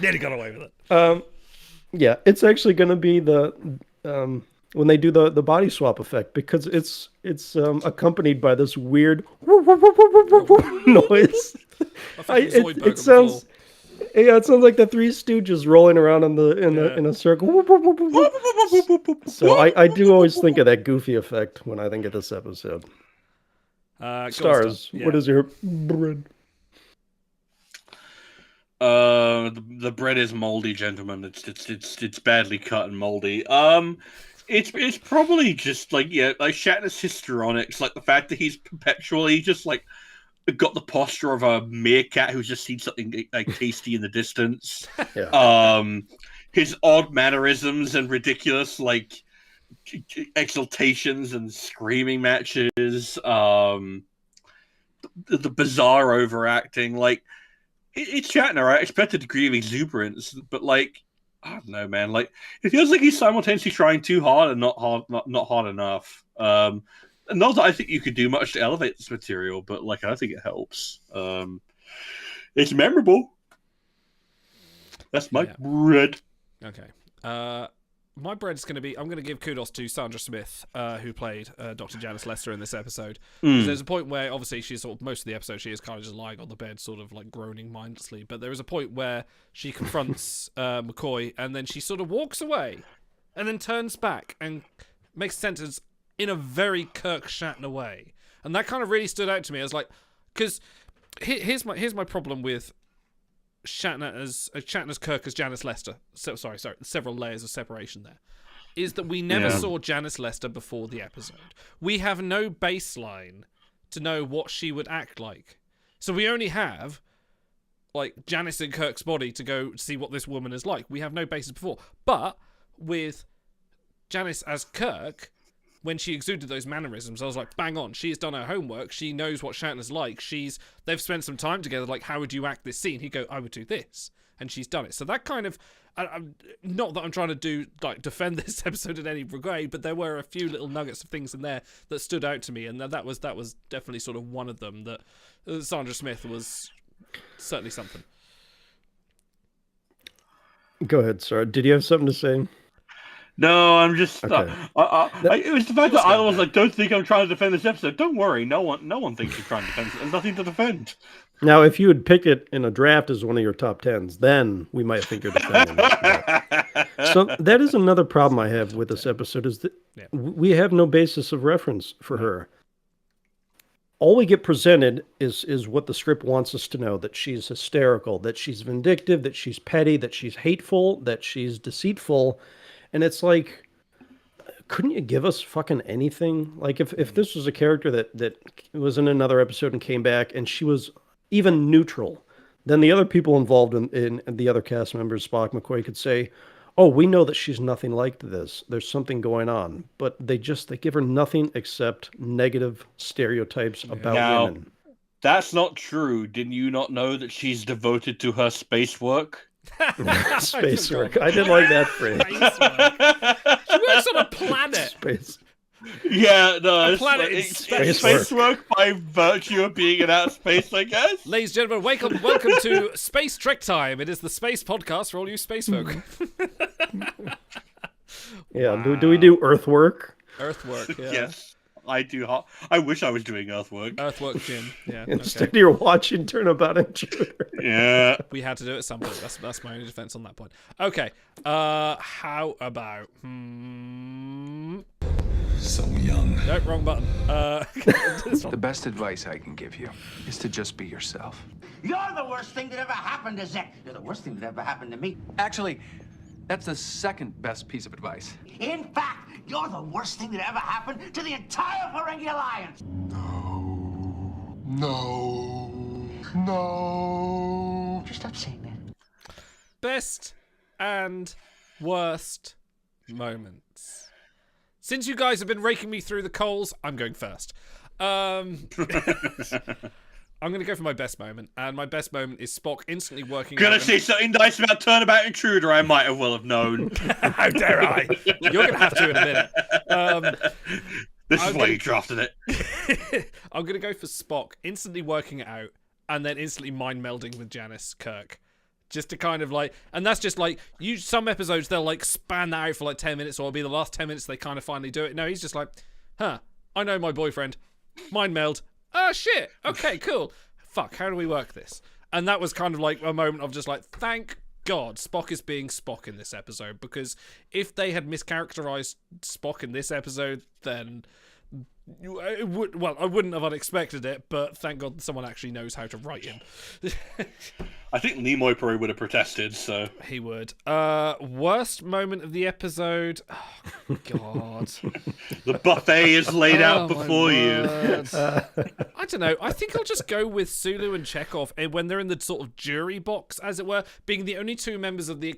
Nearly got away with it. Yeah, it's actually gonna be the when they do the body swap effect, because it's accompanied by this weird noise. It sounds. Yeah, it sounds like the Three Stooges rolling around in a circle. So I do always think of that goofy effect when I think of this episode. Stars, what is your bread? The bread is moldy, gentlemen. It's badly cut and moldy. It's probably just like Shatner's histrionics, like the fact that he's perpetually just like got the posture of a meerkat who's just seen something like tasty in the distance. Yeah. His odd mannerisms and ridiculous like exultations and screaming matches. The bizarre overacting. Like it's Shatner. I expect a degree of exuberance, but like I don't know, man. Like it feels like he's simultaneously trying too hard and not hard enough. Not that I think you could do much to elevate this material, but like I think it helps. It's memorable. That's my bread. Okay. My bread's going to be... I'm going to give kudos to Sandra Smith, who played Dr. Janice Lester in this episode. There's a point where, obviously, she's sort of... Most of the episode, she is kind of just lying on the bed, sort of like groaning mindlessly. But there is a point where she confronts McCoy, and then she sort of walks away, and then turns back and makes a sentence in a very Kirk Shatner way. And that kind of really stood out to me. I was like... Because here's my problem with Shatner's Kirk as Janice Lester. Sorry, several layers of separation there. Is that we never saw Janice Lester before the episode. We have no baseline to know what she would act like. So we only have like Janice in Kirk's body to go see what this woman is like. We have no basis before. But with Janice as Kirk, when she exuded those mannerisms, I was like, bang on. She has done her homework. She knows what Shatner's like. They've spent some time together. Like, how would you act this scene? He'd go, I would do this. And she's done it. So that kind of, not that I'm trying to defend this episode in any way, but there were a few little nuggets of things in there that stood out to me. And that was definitely sort of one of them, that Sandra Smith was certainly something. Go ahead, sir. Did you have something to say? No, I'm just. Okay. It was the fact that I was like, "Don't think I'm trying to defend this episode." Don't worry, no one thinks you're trying to defend it. There's nothing to defend. Now, if you would pick it in a draft as one of your top 10s, then we might think you're defending it. So that is another problem I have with this episode, is that we have no basis of reference for her. All we get presented is what the script wants us to know: that she's hysterical, that she's vindictive, that she's petty, that she's hateful, that she's deceitful. And it's like, couldn't you give us fucking anything? Like, if this was a character that was in another episode and came back and she was even neutral, then the other people involved in the other cast members, Spock, McCoy, could say, oh, we know that she's nothing like this. There's something going on. But they give her nothing except negative stereotypes about women. That's not true. Didn't you not know that she's devoted to her space work? Space work. I didn't like that phrase. She works on a planet. Space. Yeah, no, a planet in space work by virtue of being in outer space, I guess. Ladies and gentlemen, welcome to Space Trek Time. It is the space podcast for all you space folk. Yeah, wow. Do we do Earthwork? Earthwork, yeah. Yes. I do. I wish I was doing Earthwork. Earthwork, Jim. Yeah. Instead, you're watching Turnabout Intruder. Yeah. We had to do it at some point. That's my only defense on that point. Okay. How about? So young. No, wrong button. The best advice I can give you is to just be yourself. You're the worst thing that ever happened to Zek. You're the worst thing that ever happened to me. Actually, that's the second best piece of advice. In fact, you're the worst thing that ever happened to the entire Ferengi Alliance. No. Just stop saying that. best and worst moments. Since you guys have been raking me through the coals, I'm going first. I'm going to go for my best moment, and my best moment is Spock instantly working. Gonna say something nice about Turnabout Intruder. I might have well have known. How dare I? You're going to have to in a minute. This is why you drafted it. I'm going to go for Spock instantly working it out, and then instantly mind melding with Janice Kirk. Just to kind of like, and that's just like, some episodes they'll like span that out for like 10 minutes, or it'll be the last 10 minutes they kind of finally do it. No, he's just like, I know my boyfriend. Mind meld. Oh, shit. Okay, cool. Fuck, how do we work this? And that was kind of like a moment of just like, thank God Spock is being Spock in this episode, because if they had mischaracterized Spock in this episode, then I wouldn't have unexpected it, but thank God someone actually knows how to write him. I think Nimoy probably would have protested, so... He would. Worst moment of the episode? Oh, God. The buffet is laid out before you. I don't know. I think I'll just go with Sulu and Chekhov when they're in the sort of jury box, as it were, being the only two members of the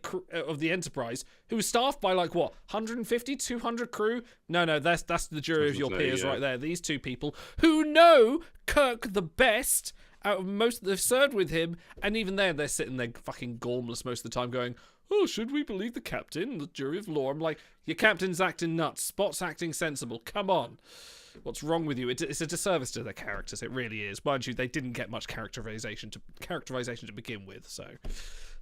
Enterprise who are staffed by, like, what, 150, 200 crew? No, that's the jury of your peers right there. These two people who know Kirk the best out of most they've served with him, and even then they're sitting there fucking gormless most of the time going, oh, should we believe the captain, the jury of law? I'm like, your captain's acting nuts, Spot's acting sensible, come on. What's wrong with you? It's a disservice to their characters, it really is. Mind you, they didn't get much characterization to begin with, so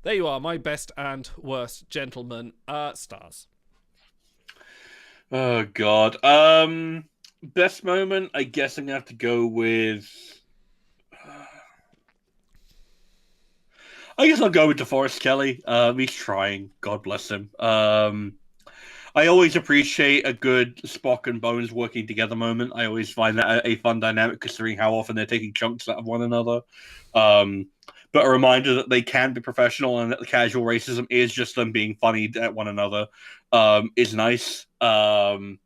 there you are, my best and worst gentlemen. Stars. Oh, God. Best moment, I guess I'm going to have to go with... I guess I'll go with DeForest Kelly. He's trying. God bless him. I always appreciate a good Spock and Bones working together moment. I always find that a fun dynamic, considering how often they're taking chunks out of one another. But a reminder that they can be professional and that the casual racism is just them being funny at one another is nice. I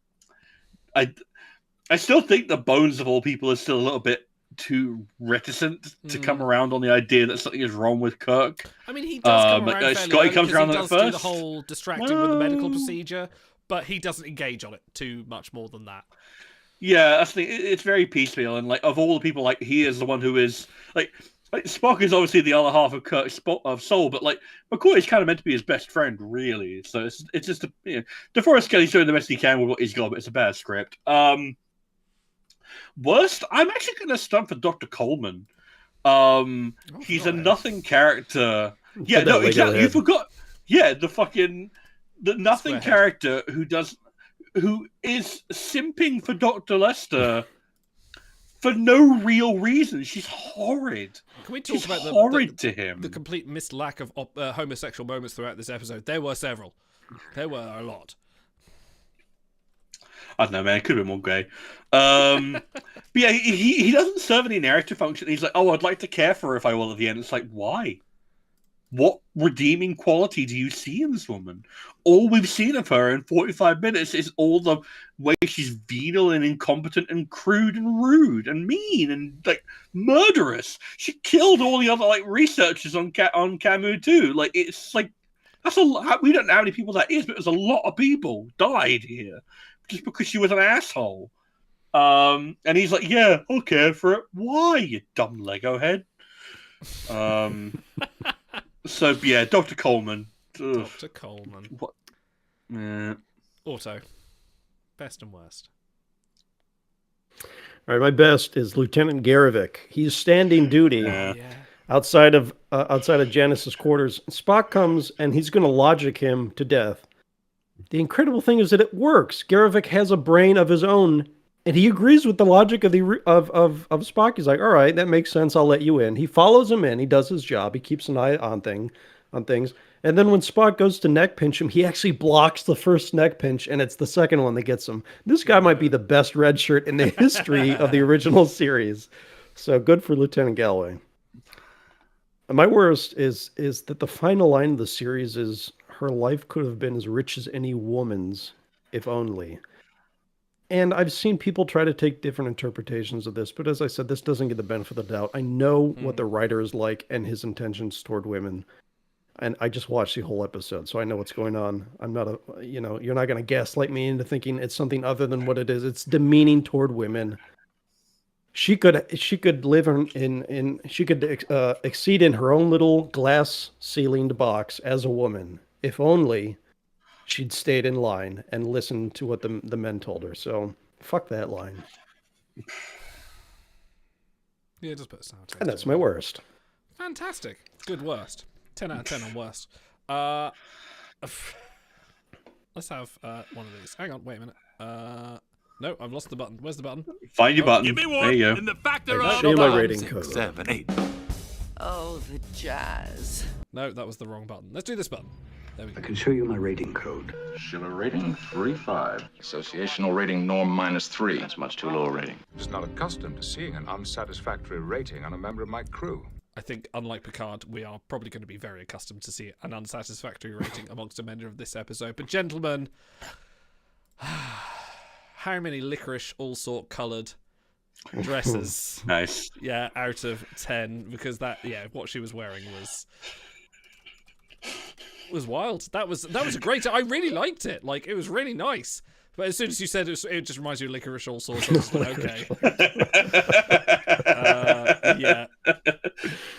still think the Bones of all people is still a little bit too reticent to come around on the idea that something is wrong with Kirk. I mean, he does come around fairly Scotty comes around he at does first. do the whole distracting with the medical procedure, but he doesn't engage on it too much more than that. Yeah, that's the thing. It's very piecemeal, and like of all the people, like he is the one who is like Spock is obviously the other half of Kirk's of soul, but like McCoy is kind of meant to be his best friend, really. So it's just DeForest Kelly's doing the best he can with what he's got, but it's a bad script. Worst, I'm actually going to stump for Dr. Coleman. He's a nothing character. Yeah, no, exactly. You forgot. Yeah, the nothing character who is simping for Dr. Lester for no real reason. She's horrid. Can we talk about the complete missed lack of homosexual moments throughout this episode? There were several. There were a lot. I don't know, man. It could have been more gay. But yeah, he doesn't serve any narrative function. He's like, oh, I'd like to care for her if I will at the end. It's like, why? What redeeming quality do you see in this woman? All we've seen of her in 45 minutes is all the way she's venal and incompetent and crude and rude and mean and like murderous. She killed all the other like researchers on Camus too. Like it's like that's a lot. We don't know how many people that is, but there's a lot of people died here just because she was an asshole. And he's like, yeah, I'll care for it. Why, you dumb Lego head? So, yeah, Dr. Coleman. Ugh. Dr. Coleman. What? Yeah. Auto. Best and worst. All right, my best is Lieutenant Garovic. He's standing duty outside of Janice's quarters. Spock comes, and he's going to logic him to death. The incredible thing is that it works. Garovic has a brain of his own, and he agrees with the logic of Spock. He's like, all right, that makes sense. I'll let you in. He follows him in. He does his job. He keeps an eye on things. And then when Spock goes to neck pinch him, he actually blocks the first neck pinch, and it's the second one that gets him. This guy might be the best red shirt in the history of the original series. So good for Lieutenant Galloway. And my worst is that the final line of the series is, her life could have been as rich as any woman's, if only. And I've seen people try to take different interpretations of this, but as I said, this doesn't get the benefit of the doubt. I know what the writer is like and his intentions toward women. And I just watched the whole episode, so I know what's going on. I'm not you're not going to gaslight me into thinking it's something other than what it is. It's demeaning toward women. She could live she could exceed in her own little glass ceilinged box as a woman, if only she'd stayed in line and listened to what the men told her. So fuck that line. Yeah, just put a sound. And that's my worst. Fantastic. Good worst. 10 out of 10 on worst. Let's have one of these. Hang on, wait a minute. No, I've lost the button. Where's the button? Find your button. Give me one. There you go. In the factor of Show you my rating code. 6, 7, 8. Oh, the jazz. No, that was the wrong button. Let's do this button. There we go. I can show you my rating code. Schiller rating 3.5. Associational rating norm -3. That's much too low a rating. Just not accustomed to seeing an unsatisfactory rating on a member of my crew. I think, unlike Picard, we are probably going to be very accustomed to see an unsatisfactory rating amongst the men of this episode. But gentlemen, how many licorice all-sort coloured dresses? Nice. Yeah, out of 10, because what she was wearing was wild. That was a great. I really liked it. Like, it was really nice. But as soon as you said it just reminds you of licorice all sorts. I was like, okay. Yeah.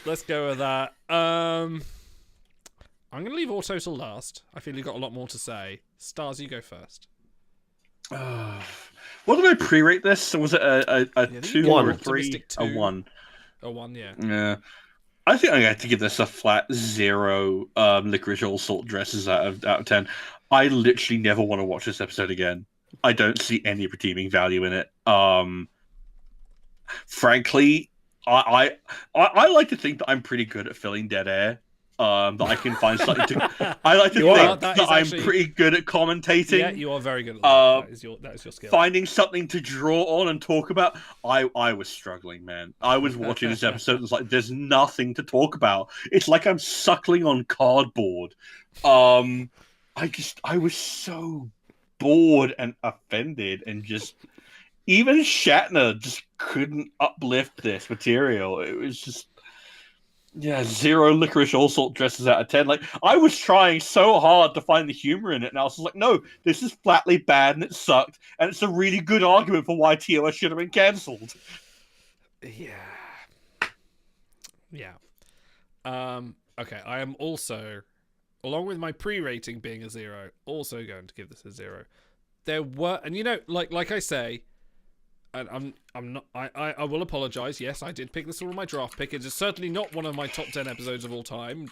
Let's go with that. I'm going to leave Auto till last. I feel you've got a lot more to say. Stars, you go first. What did I pre-rate this? Was it a 2 or a 3? A 1. A 1, yeah. Yeah. I think I'm going to have to give this a flat 0 licorice all sort dresses out of 10. I literally never want to watch this episode again. I don't see any redeeming value in it. Frankly, I like to think that I'm pretty good at filling dead air. That I can find something to. I like to think that I'm pretty good at commentating. Yeah, you are very good at that. That is your skill. Finding something to draw on and talk about. I was struggling, man. I was watching this episode and it's like there's nothing to talk about. It's like I'm suckling on cardboard. I was so bored and offended and just even Shatner just couldn't uplift this material. It was just 0 licorice all sort dresses out of 10. Like, I was trying so hard to find the humor in it, and I was like, no, this is flatly bad and it sucked, and it's a really good argument for why TOS should have been cancelled. Yeah. Okay, I am also, along with my pre-rating being a 0, also going to give this a 0. There were, and like I say, and I'm not. I will apologise. Yes, I did pick this for my draft pick. It is certainly not one of my top 10 episodes of all time.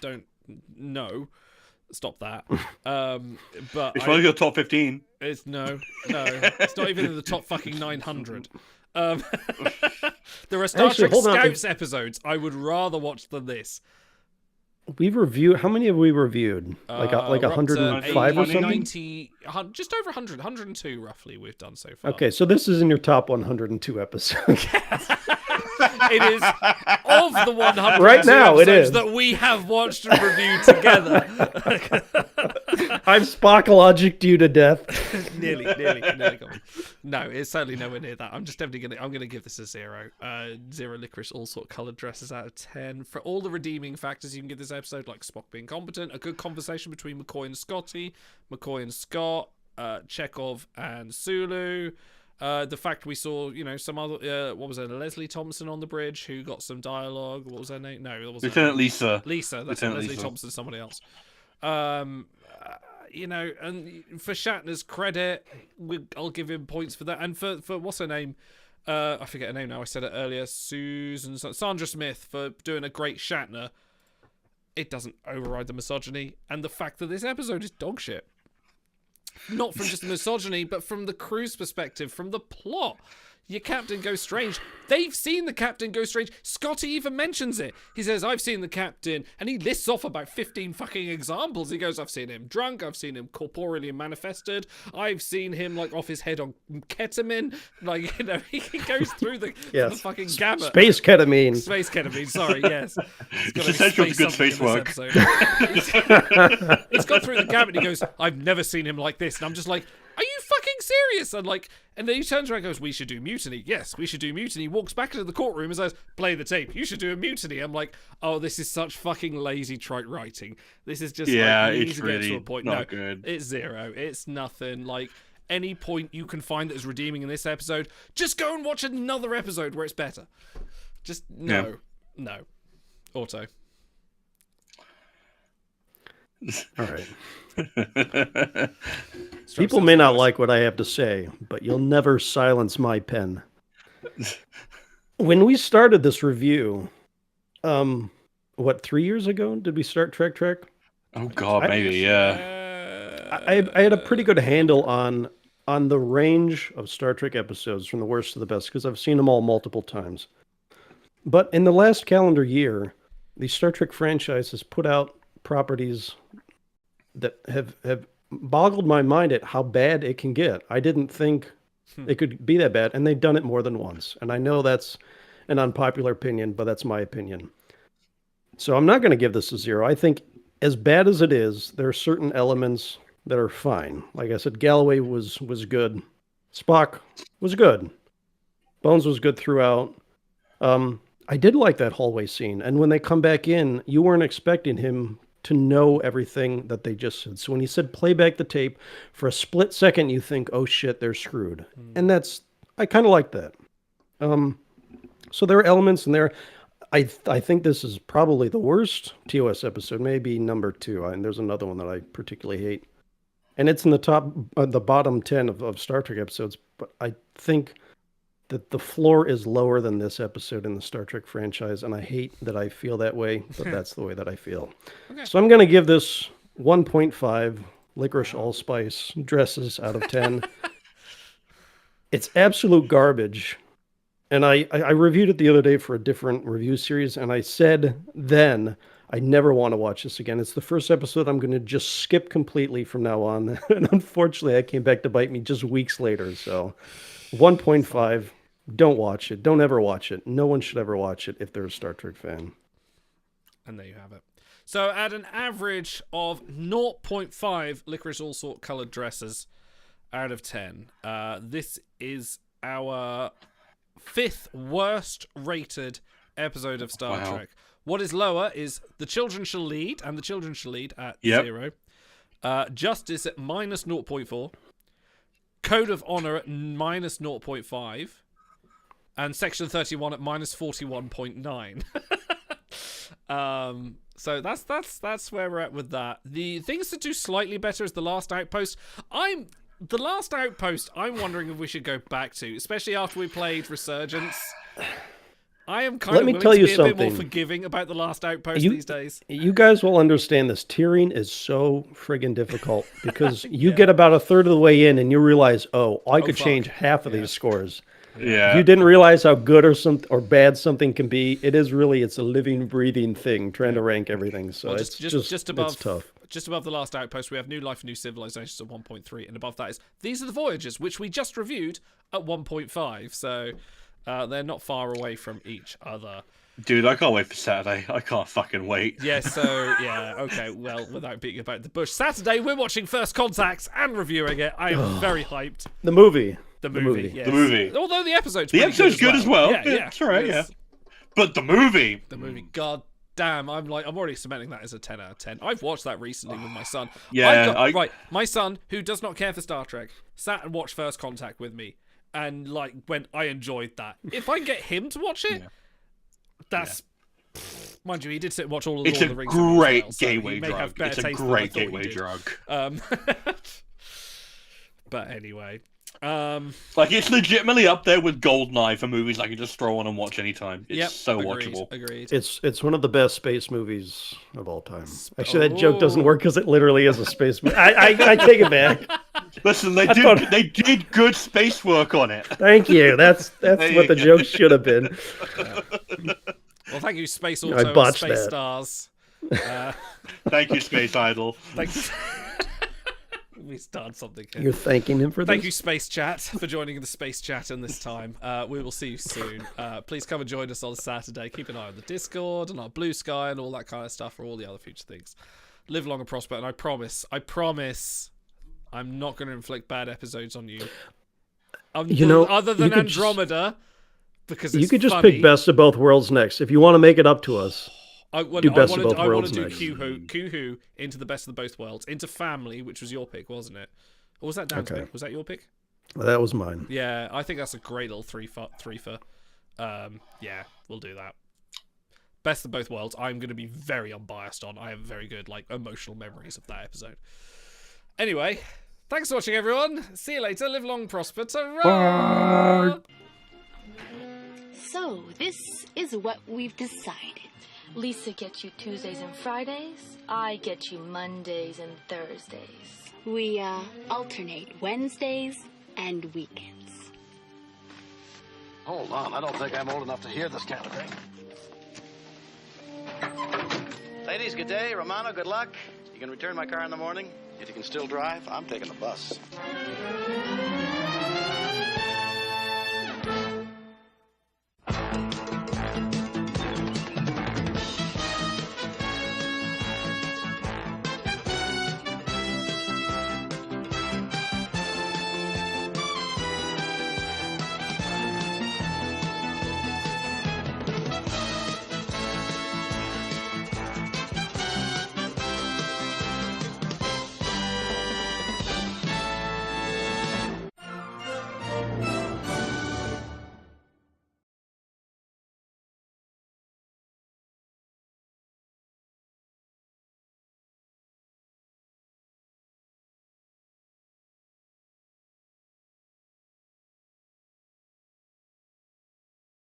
Stop that. But it's one of your top 15. It's no. It's not even in the top fucking 900. There are Star Trek Scouts episodes I would rather watch than this. We've reviewed. How many have we reviewed? Like 105 or something? 90, just over 100, 102 roughly we've done so far. Okay, so this is in your top 102 episodes. It is of the 100 right now, it is. that we have watched and reviewed together. I've Spockologicked you to death. nearly gone. No, it's certainly nowhere near that. I'm just definitely I'm gonna give this a 0. 0 licorice all sort of coloured dresses out of 10. For all the redeeming factors you can give this episode, like Spock being competent, a good conversation between McCoy and Scotty, McCoy and Scott, Chekhov and Sulu. The fact we saw, some other, what was it, Leslie Thompson on the bridge who got some dialogue. What was her name? No, it wasn't. Lieutenant Lisa. Lisa, that's Lieutenant Leslie Lisa. Thompson, somebody else. And for Shatner's credit, I'll give him points for that. And for what's her name? I forget her name now. I said it earlier. Sandra Smith for doing a great Shatner. It doesn't override the misogyny and the fact that this episode is dog shit. Not from just the misogyny, but from the crew's perspective, from the plot. Your Captain goes strange. They've seen the Captain go strange. Scotty even mentions it. He says, I've seen the Captain, and he lists off about 15 fucking examples. He goes, I've seen him drunk, I've seen him corporeally manifested, I've seen him like off his head on ketamine. Like, he goes through the fucking gamut. Space ketamine. Space ketamine, sorry, yes. It's essential to good space work. He's gone through the gamut and he goes, I've never seen him like this. And I'm just like, are you fucking serious. And then he turns around and goes, we should do mutiny. Yes, we should do mutiny. Walks back into the courtroom and says, play the tape. You should do a mutiny. I'm like, oh, this is such fucking lazy trite writing. This is just it's really to a point. not good. It's zero. It's nothing. Any point you can find that is redeeming in this episode, just go and watch another episode where it's better. Just no. Auto. All right. People may not like what I have to say, but you'll never silence my pen. When we started this review, 3 years ago did we start Trek? Oh God, maybe, yeah. I had a pretty good handle on the range of Star Trek episodes from the worst to the best because I've seen them all multiple times. But in the last calendar year, the Star Trek franchise has put out properties that have boggled my mind at how bad it can get. I didn't think it could be that bad, and they've done it more than once. And I know that's an unpopular opinion, but that's my opinion. So I'm not going to give this a 0. I think as bad as it is, there are certain elements that are fine. Like I said, Galloway was good. Spock was good. Bones was good throughout. I did like that hallway scene. And when they come back in, you weren't expecting him to know everything that they just said. So when he said play back the tape, for a split second you think, oh shit, they're screwed. And I kind of like that. So there are elements in there. I think this is probably the worst TOS episode, maybe number 2. And there's another one that I particularly hate. And it's in the bottom 10 of Star Trek episodes. But I think that the floor is lower than this episode in the Star Trek franchise, and I hate that I feel that way, but that's the way that I feel. Okay. So I'm going to give this 1.5 licorice allspice dresses out of 10. It's absolute garbage. And I reviewed it the other day for a different review series, and I said then, I never want to watch this again. It's the first episode I'm going to just skip completely from now on. And unfortunately, it came back to bite me just weeks later, so 1.5, don't watch it. Don't ever watch it. No one should ever watch it if they're a Star Trek fan. And there you have it. So at an average of 0.5 licorice all sort coloured dresses out of 10, this is our 5th worst rated episode of Star Trek. What is lower is The Children Shall Lead, and The Children Shall Lead at 0. Justice at minus 0.4. Code of Honor at minus 0.5, and Section 31 at minus 41.9. So that's where we're at with that. The things to do slightly better is The Last Outpost. I'm wondering if we should go back to, especially after we played Resurgence. I am kind of willing to be a bit more forgiving about The Last Outpost these days. You guys will understand this. Tiering is so friggin' difficult because you get about a third of the way in and you realize, I could change half of these scores. Yeah. You didn't realize how good or bad something can be. It's a living, breathing thing trying to rank everything. So it's just above, it's tough. Just above The Last Outpost, we have New Life, New Civilizations at 1.3, and above that is These Are the Voyages, which we just reviewed at 1.5. So they're not far away from each other. Dude, I can't wait for Saturday. I can't fucking wait. Yeah, okay, well, without beating about the bush. Saturday, we're watching First Contact and reviewing it. I am very hyped. The movie. Yes. The movie. Although the episode's good as well. Yeah, it's all right, yeah. But the movie. God damn, I'm already cementing that as a 10 out of 10. I've watched that recently with my son. Yeah. My son, who does not care for Star Trek, sat and watched First Contact with me. And I enjoyed that. If I can get him to watch it, that's mind you, he did sit and watch all of the Lord of the Rings. It's a great so gateway drug. It's a great gateway drug. But anyway, it's legitimately up there with GoldenEye for movies I can just throw on and watch anytime. It's so watchable. Agreed. It's one of the best space movies of all time. Actually, that joke doesn't work because it literally is a space movie. I take it back. Listen, they did good space work on it. Thank you. That's what the joke should have been. Well, thank you, Space Auto, Space Stars. Thank you, Space Idol. Thank you. We started something here. You're thanking him for this? Thank you, Space Chat, for joining the Space Chat in this time. We will see you soon. Please come and join us on Saturday. Keep an eye on the Discord and our Blue Sky and all that kind of stuff for all the other future things. Live long and prosper, and I promise, I'm not going to inflict bad episodes on you. Other than Andromeda, because it's you could just funny. pick Best of Both Worlds next. If you want to make it up to us, do Best of Both Worlds next. I want to do Kuhu into the Best of Both Worlds, into Family, which was your pick, wasn't it? Or was that Dan's pick? Was that your pick? Well, that was mine. Yeah, I think that's a great little three for. Yeah, we'll do that. Best of Both Worlds, I'm going to be very unbiased on. I have very good, emotional memories of that episode. Anyway, thanks for watching, everyone. See you later. Live long, prosper. Ta-ra! So, this is what we've decided. Lisa gets you Tuesdays and Fridays. I get you Mondays and Thursdays. We, alternate Wednesdays and weekends. Hold on, I don't think I'm old enough to hear this kind of thing. Ladies, good day. Romano, good luck. You can return my car in the morning. If you can still drive, I'm taking the bus.